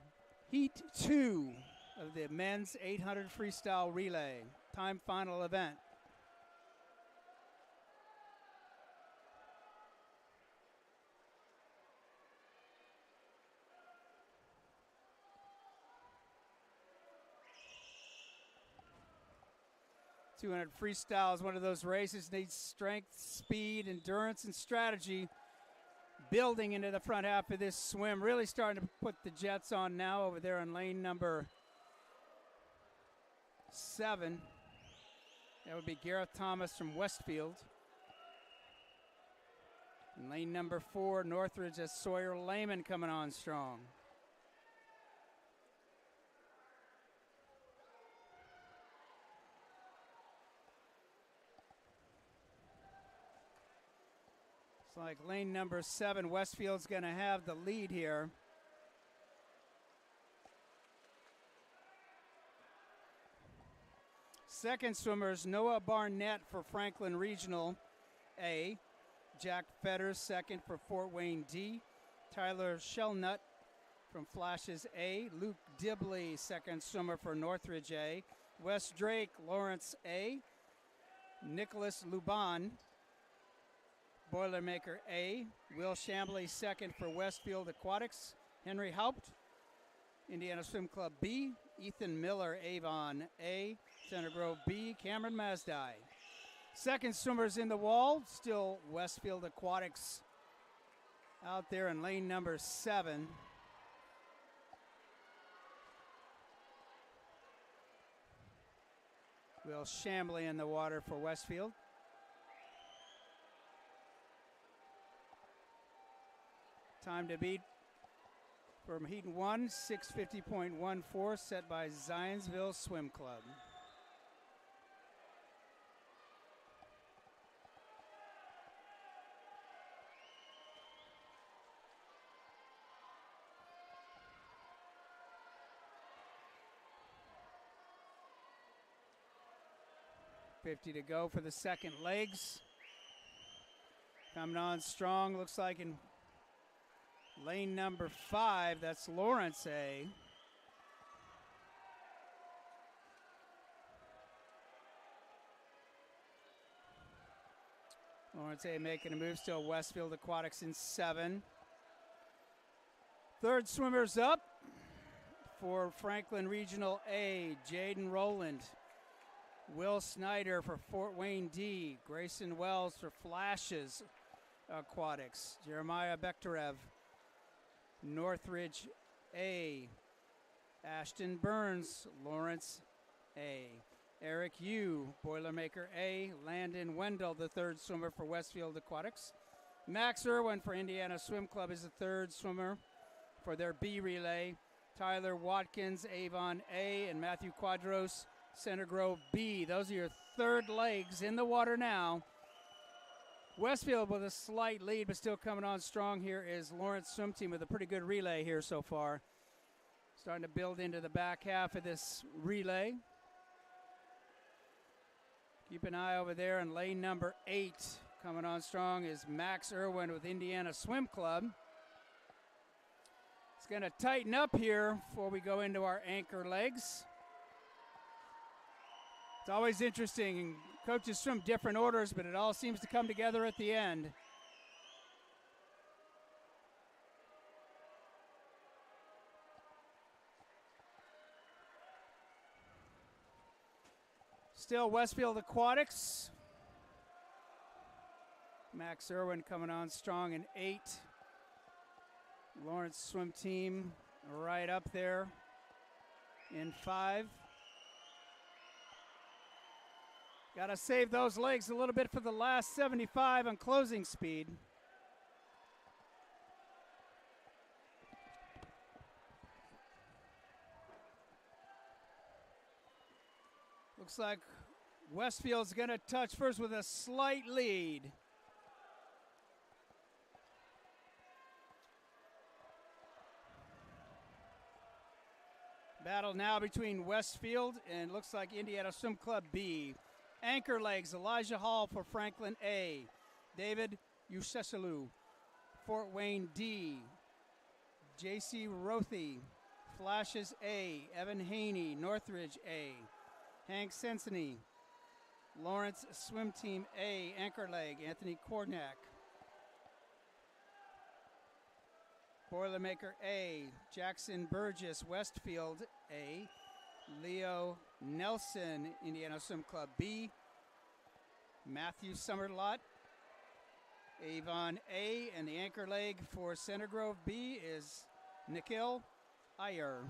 Heat 2 of the men's 800 freestyle relay. Time final event. .200 freestyle is one of those races, needs strength, speed, endurance, and strategy. Building into the front half of this swim, really starting to put the jets on now over there in lane number 7. That would be Gareth Thomas from Westfield. In lane number 4, Northridge has Sawyer Lehman coming on strong. It's like lane number 7, Westfield's going to have the lead here. Second swimmers, Noah Barnett for Franklin Regional A. Jack Fetters second for Fort Wayne D. Tyler Shellnut from Flashes A. Luke Dibley, second swimmer for Northridge A. Wes Drake, Lawrence A. Nicholas Luban, Boilermaker A. Will Shambly, second for Westfield Aquatics. Henry Haupt, Indiana Swim Club B. Ethan Miller, Avon A. Center Grove B. Cameron Mazdai. Second swimmers in the wall, still Westfield Aquatics out there in lane number 7. Will Shambly in the water for Westfield. Time to beat from Heat 1, 6:50.14, set by Zionsville Swim Club. .50 to go for the second legs. Coming on strong, looks like in lane number 5, that's Lawrence A. Lawrence A making a move, still Westfield Aquatics in 7. Third swimmers up for Franklin Regional A, Jaden Rowland. Will Snyder for Fort Wayne D. Grayson Wells for Flashes Aquatics. Jeremiah Bekhterev, Northridge A. Ashton Burns, Lawrence A. Eric Yu, Boilermaker A. Landon Wendell, the third swimmer for Westfield Aquatics. Max Irwin for Indiana Swim Club is the third swimmer for their B relay. Tyler Watkins, Avon A. and Matthew Quadros, Center Grove B. Those are your third legs in the water now. Westfield with a slight lead, but still coming on strong here is Lawrence Swim Team with a pretty good relay here so far. Starting to build into the back half of this relay. Keep an eye over there in lane number 8. Coming on strong is Max Irwin with Indiana Swim Club. It's going to tighten up here before we go into our anchor legs. It's always interesting. Coaches swim different orders, but it all seems to come together at the end. Still Westfield Aquatics. Max Irwin coming on strong in 8. Lawrence Swim Team right up there in 5. Got to save those legs a little bit for the last 75 on closing speed. Looks like Westfield's going to touch first with a slight lead. Battle now between Westfield and looks like Indiana Swim Club B. Anchor legs, Elijah Hall for Franklin A. David Useselu, Fort Wayne D. J.C. Rothy, Flashes A. Evan Haney, Northridge A. Hank Sensony, Lawrence Swim Team A. Anchor leg, Anthony Kornak. Boilermaker A. Jackson Burgess, Westfield A. Leo Nelson, Indiana Swim Club B. Matthew Summerlot, Avon A. And the anchor leg for Center Grove B is Nikhil Iyer.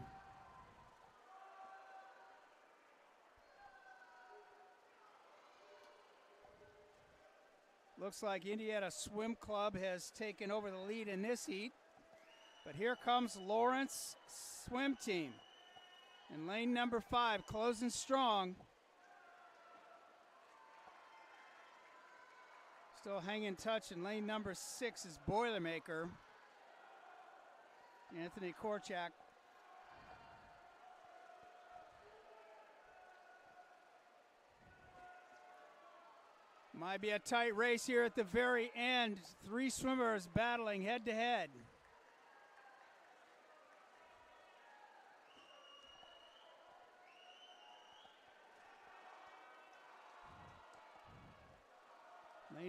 Looks like Indiana Swim Club has taken over the lead in this heat. But here comes Lawrence Swim Team. In lane number 5, closing strong. Still hanging touch in lane number 6 is Boilermaker. Anthony Korchak. Might be a tight race here at the very end. 3 swimmers battling head to head.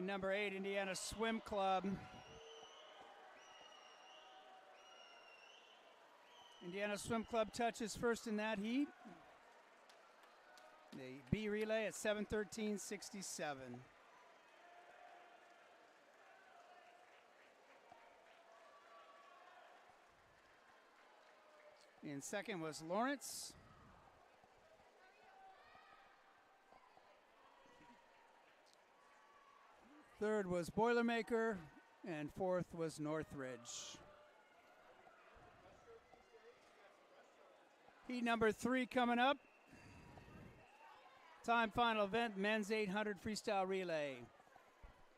Lane number 8, Indiana Swim Club. Indiana Swim Club touches first in that heat. The B relay at 7:13.67. In second was Lawrence. Third was Boilermaker, and fourth was Northridge. Heat number 3 coming up. Time final event, men's 800 freestyle relay.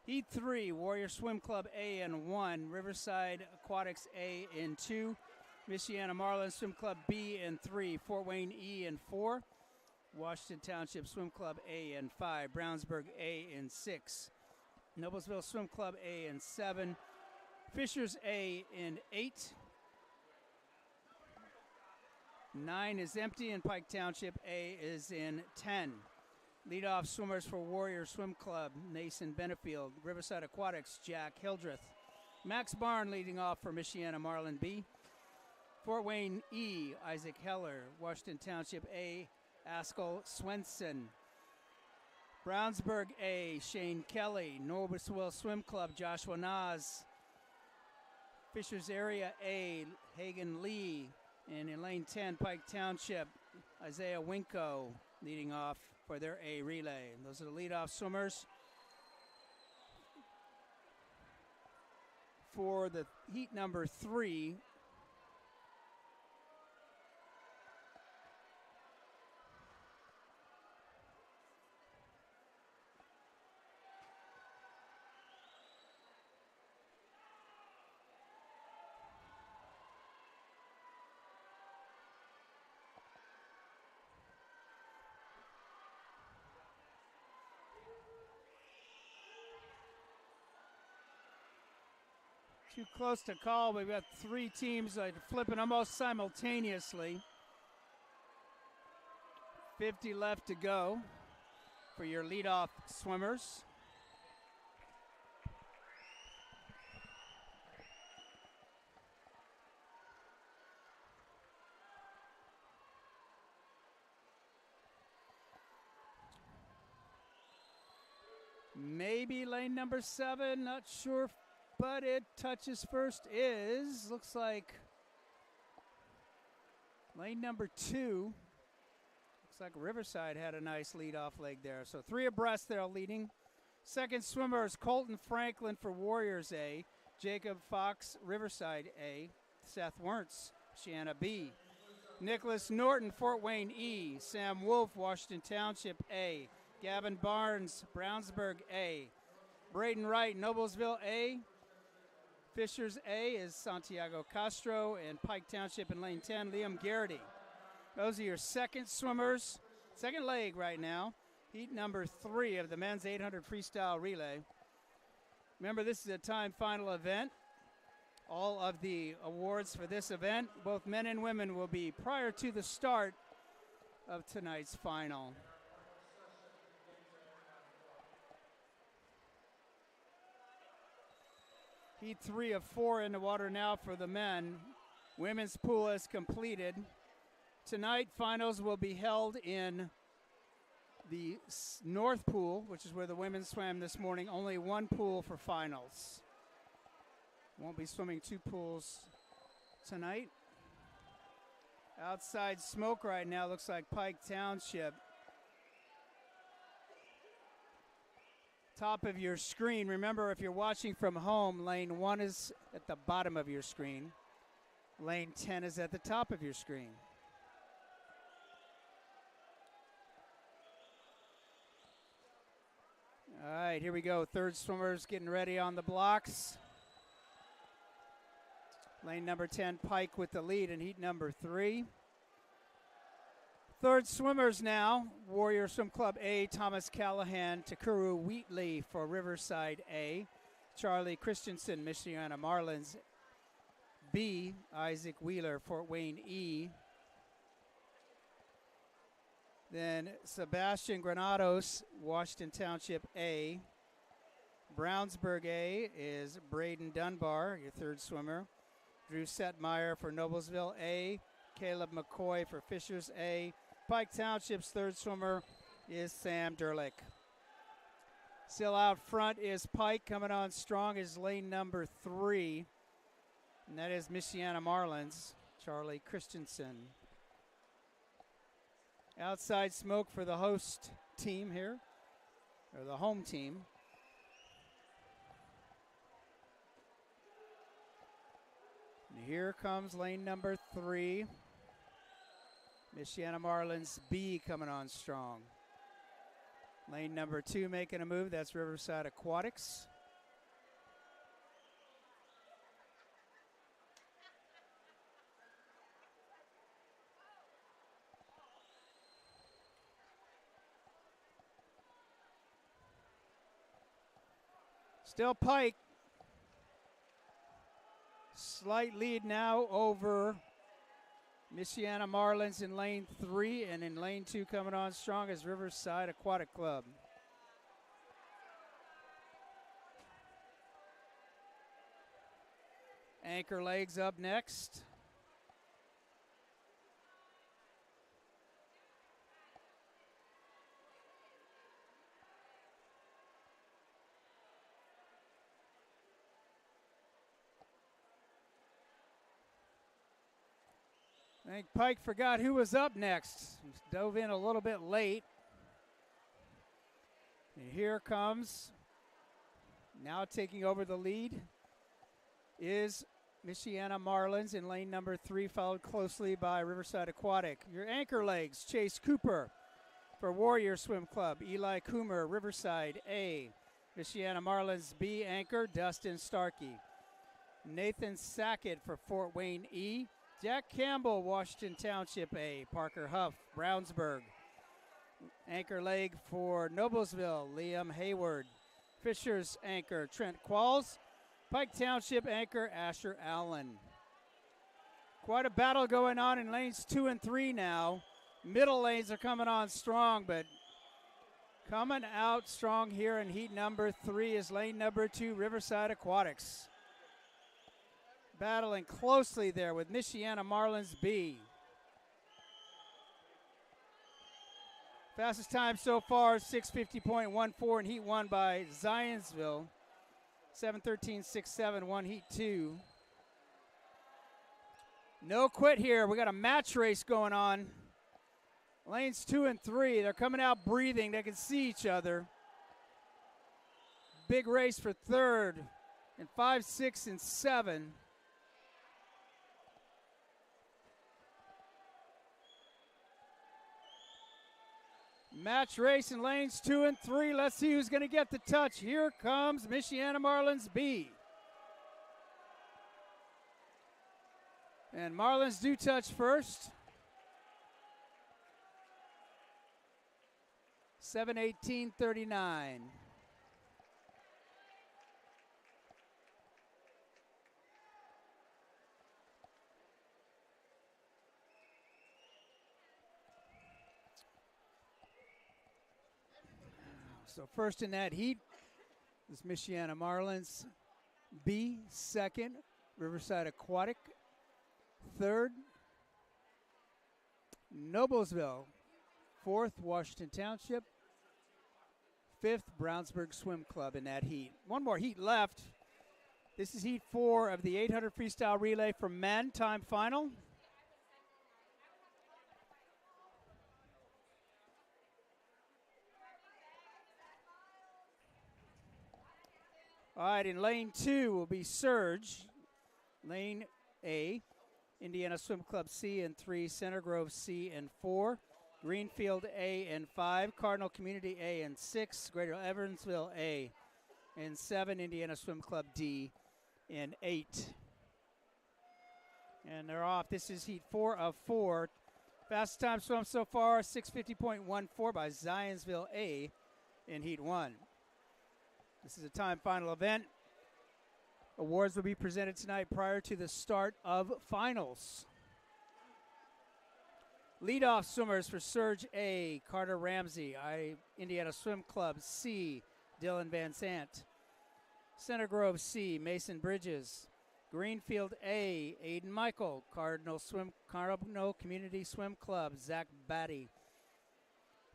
Heat 3, Warrior Swim Club A in 1, Riverside Aquatics A in 2, Michiana Marlin Swim Club B in 3, Fort Wayne E in 4, Washington Township Swim Club A in 5, Brownsburg A in 6, Noblesville Swim Club A in 7, Fishers A in 8. 9 is empty, and Pike Township A is in 10. Leadoff swimmers for Warrior Swim Club, Nason Benefield. Riverside Aquatics, Jack Hildreth. Max Barn leading off for Michiana Marlin B. Fort Wayne E, Isaac Heller. Washington Township A, Askell Swenson. Brownsburg A, Shane Kelly. Noblesville Swim Club, Joshua Nas. Fishers Area A, Hagan Lee. And in lane 10, Pike Township, Isaiah Winko leading off for their A relay. And those are the leadoff swimmers for the heat number 3. Too close to call. We've got 3 teams flipping almost simultaneously. 50 left to go for your leadoff swimmers. Maybe lane number 7, not sure. But it touches first looks like lane number 2. Looks like Riverside had a nice leadoff leg there. So 3 abreast there leading. Second swimmer is Colton Franklin for Warriors A. Jacob Fox, Riverside A. Seth Wernz, Shanna B. Nicholas Norton, Fort Wayne E. Sam Wolf, Washington Township A. Gavin Barnes, Brownsburg A. Braden Wright, Noblesville A. Fishers A is Santiago Castro, and Pike Township in lane 10, Liam Garrity. Those are your second swimmers, second leg right now. Heat number 3 of the men's 800 freestyle relay. Remember, this is a time final event. All of the awards for this event, both men and women, will be prior to the start of tonight's final. Heat 3 of 4 in the water now for the men. Women's pool is completed. Tonight, finals will be held in the North Pool, which is where the women swam this morning. Only 1 pool for finals. Won't be swimming 2 pools tonight. Outside smoke right now looks like Pike Township. Top of your screen. Remember, if you're watching from home, lane 1 is at the bottom of your screen. Lane 10 is at the top of your screen. All right, here we go. Third swimmers getting ready on the blocks. Lane number 10, Pike with the lead in heat number 3. Third swimmers now, Warrior Swim Club A, Thomas Callahan, Takuru Wheatley for Riverside A, Charlie Christensen, Michiana Marlins B, Isaac Wheeler, Fort Wayne E. Then Sebastian Granados, Washington Township A, Brownsburg A is Braden Dunbar, your third swimmer. Drew Setmeyer for Noblesville A. Caleb McCoy for Fishers A. Pike Township's third swimmer is Sam Derlick. Still out front is Pike. Coming on strong is lane number 3. And that is Michiana Marlins, Charlie Christensen. Outside smoke for the host team here, or the home team. And here comes lane number 3. Michiana Marlins B coming on strong. Lane number 2 making a move, that's Riverside Aquatics. Still Pike. Slight lead now over Michiana Marlins in lane 3, and in lane 2 coming on strong is Riverside Aquatic Club. Anchor legs up next. I think Pike forgot who was up next. He dove in a little bit late. And here comes, now taking over the lead, is Michiana Marlins in lane number 3, followed closely by Riverside Aquatic. Your anchor legs, Chase Cooper for Warrior Swim Club. Eli Coomer, Riverside A. Michiana Marlins B anchor, Dustin Starkey. Nathan Sackett for Fort Wayne E. Jack Campbell, Washington Township A. Parker Huff, Brownsburg. Anchor leg for Noblesville, Liam Hayward. Fishers anchor, Trent Qualls. Pike Township anchor, Asher Allen. Quite a battle going on in lanes 2 and 3 now. Middle lanes are coming on strong, but coming out strong here in heat number 3 is lane number 2, Riverside Aquatics. Battling closely there with Michiana Marlins B. Fastest time so far, 6:50.14 in heat 1 by Zionsville. 7:13.67, heat 2. No quit here. We got a match race going on. Lanes 2 and 3, they're coming out breathing. They can see each other. Big race for third and 5, 6, and 7. Match race in lanes 2 and 3. Let's see who's going to get the touch. Here comes Michiana Marlins B. And Marlins do touch first. 7:18.39. So first in that heat is Michiana Marlins B. Second, Riverside Aquatic. Third, Noblesville. Fourth, Washington Township. Fifth, Brownsburg Swim Club in that heat. One more heat left. This is heat 4 of the 800 freestyle relay for men, time final. All right, in lane 2 will be Surge. Lane A, Indiana Swim Club C and 3, Center Grove C and 4, Greenfield A and 5, Cardinal Community A and 6, Greater Evansville A and 7, Indiana Swim Club D and 8. And they're off. This is heat 4 of 4. Fastest time swum so far, 6:50.14 by Zionsville A in heat 1. This is a time final event. Awards will be presented tonight prior to the start of finals. Leadoff swimmers for Surge A, Carter Ramsey. Indiana Swim Club C, Dylan Van Sant. Center Grove C, Mason Bridges. Greenfield A, Aiden Michael. Cardinal Community Swim Club, Zach Batty.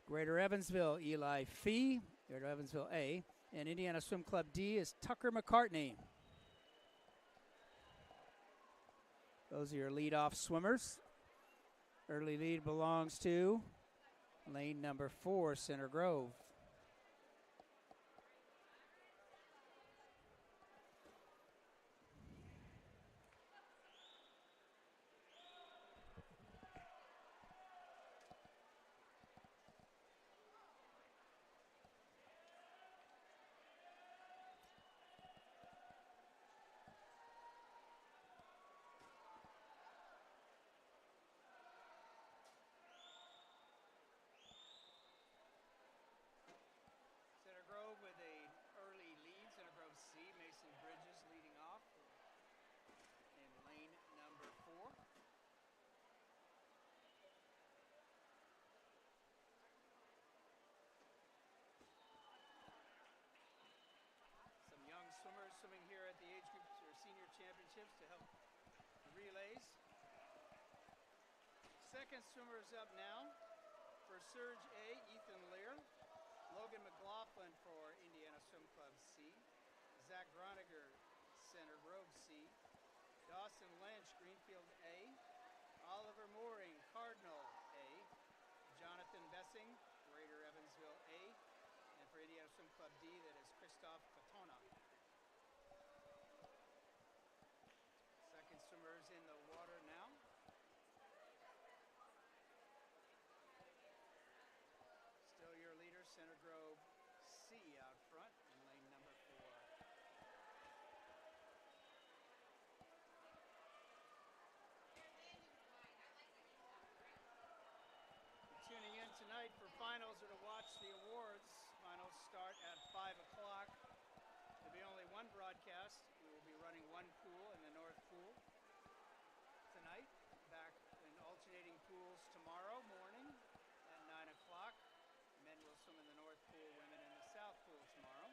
Greater Evansville, Eli Fee. Greater Evansville A. And Indiana Swim Club D is Tucker McCartney. Those are your leadoff swimmers. Early lead belongs to lane number 4, Center Grove. Swimming here at the age groups or senior championships to help the relays. Second swimmer is up now for Surge A, Ethan Lear. Logan McLaughlin for Indiana Swim Club C. Zach Groniger, Center Grove C. Dawson Lynch, Greenfield A. Oliver Mooring, Cardinal A. Jonathan Bessing, Greater Evansville A. And for Indiana Swim Club D, that is Christoph Fatona. Swimmers in the water now. Still your leader, Center Grove C out front in lane number 4. Tuning in tonight for finals or to watch the awards. Finals start at 5 o'clock. There'll be only one broadcast. We will be running one pool in the North Pool tonight. Back in alternating pools tomorrow morning at 9 o'clock. Men will swim in the North Pool, women in the South Pool tomorrow.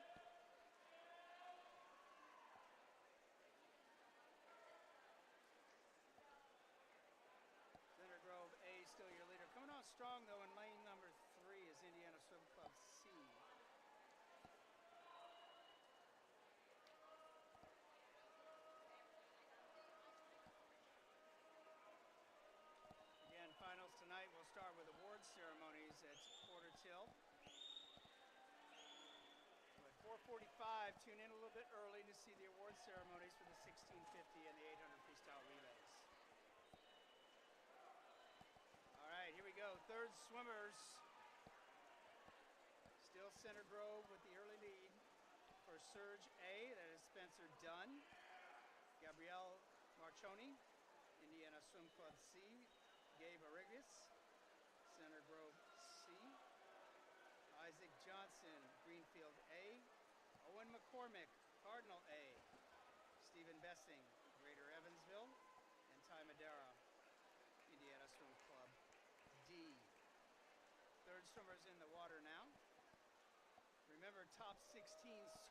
Center Grove A still your leader. Coming on strong though in lane number 3 is Indiana Swim Club C. Finals tonight. We'll start with awards ceremonies at quarter till. So at 4:45, tune in a little bit early to see the awards ceremonies for the 1650 and the 800 freestyle relays. All right, here we go. Third swimmers. Still Center Grove with the early lead. For Surge A, that is Spencer Dunn. Gabrielle Marchoni, Indiana Swim Club C. Gabe Arigas, Center Grove C. Isaac Johnson, Greenfield A. Owen McCormick, Cardinal A. Stephen Bessing, Greater Evansville. And Ty Madera, Indiana Swim Club D. Third swimmers in the water now. Remember, top 16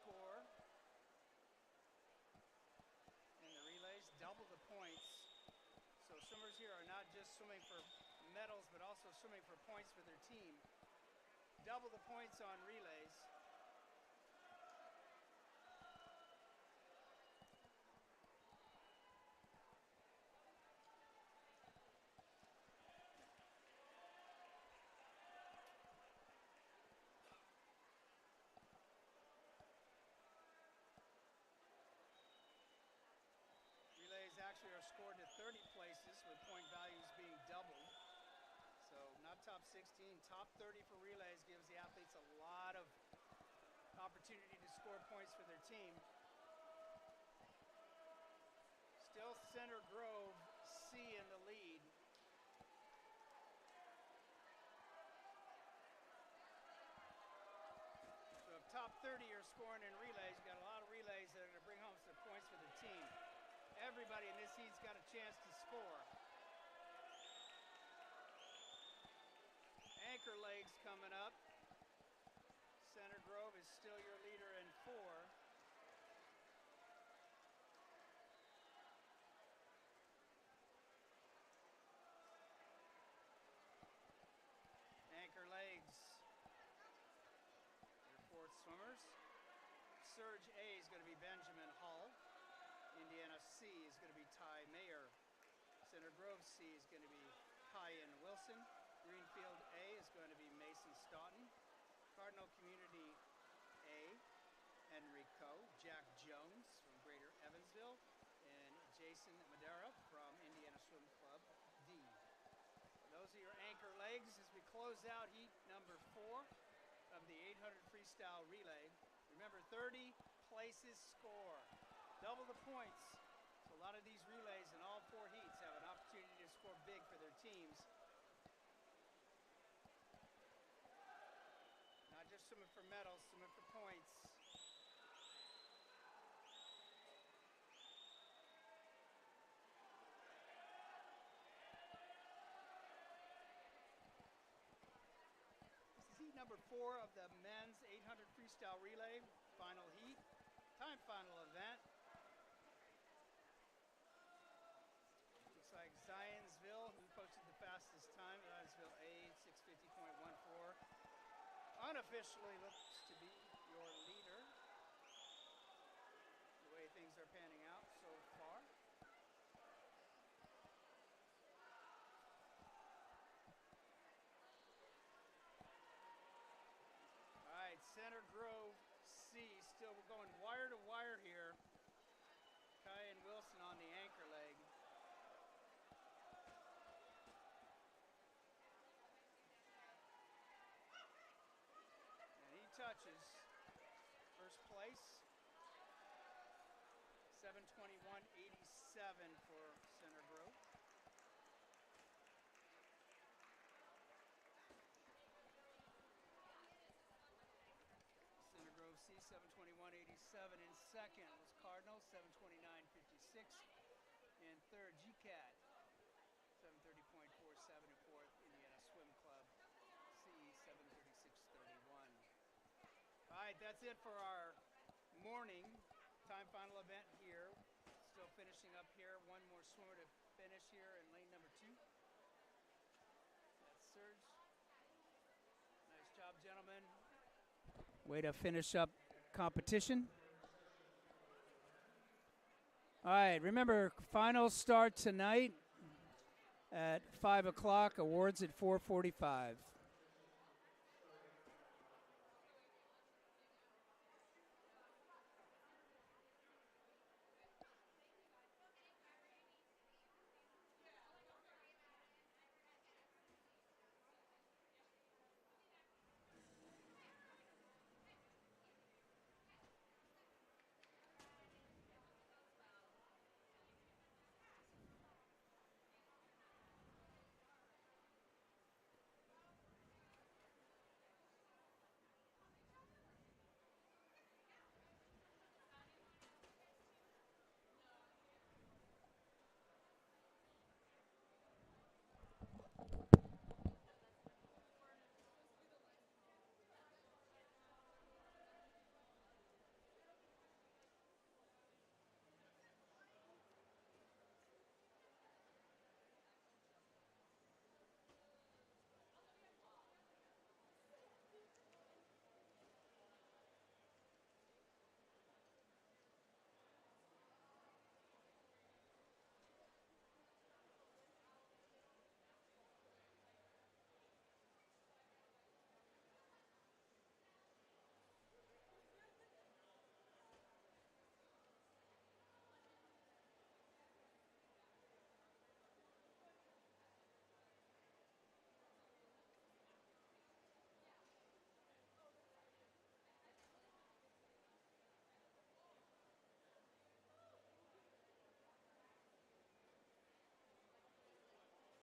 score in the relays, double the points. So swimmers here are not just swimming for medals, but also swimming for points for their team. Double the points on relays. Actually are scored to 30 places with point values being doubled. So not top 16, top 30 for relays gives the athletes a lot of opportunity to score points for their team. Still Center Grove C in the lead. So if top 30 are scoring in relays, you've got a lot of relays that are going to bring home some points for their team. Everybody in this heat's got a chance to score. Anchor legs coming up. Center Grove is still your leader in 4. Surge A is going to be Benjamin Hull. Indiana C is going to be Ty Mayer. Center Grove C is going to be Kyan Wilson. Greenfield A is going to be Mason Stoughton. Cardinal Community A, Henry Coe. Jack Jones from Greater Evansville. And Jason Madera from Indiana Swim Club D. Those are your anchor legs as we close out heat number 4 of the 800 freestyle relay. Remember, 30 places score. Double the points. So a lot of these relays in all 4 heats have an opportunity to score big for their teams. Not just swimming for medals, swimming for points. This is heat number 4 of the men's 800 freestyle relay, final heat, time final event. Looks like Zionsville, who posted the fastest time, Zionsville A, 650.14. Unofficially looks to be your leader, the way things are panning out so far. All right, Center Grove C, still we're going wire to wire here. Kyan Wilson on the anchor leg. Touches first place, 7:21.87 for Center Grove. Center Grove C, 7:21.87. In second was Cardinal, 7:29.56. And third, GCAT, 7:30.47. And fourth, Indiana Swim Club C, 7:36.31. All right, that's it for our morning time final event here. Still finishing up here. One more swimmer to finish here in lane number 2. That's Surge. Nice job, gentlemen. Way to finish up competition. All right, remember, finals start tonight at 5 o'clock, awards at 4:45.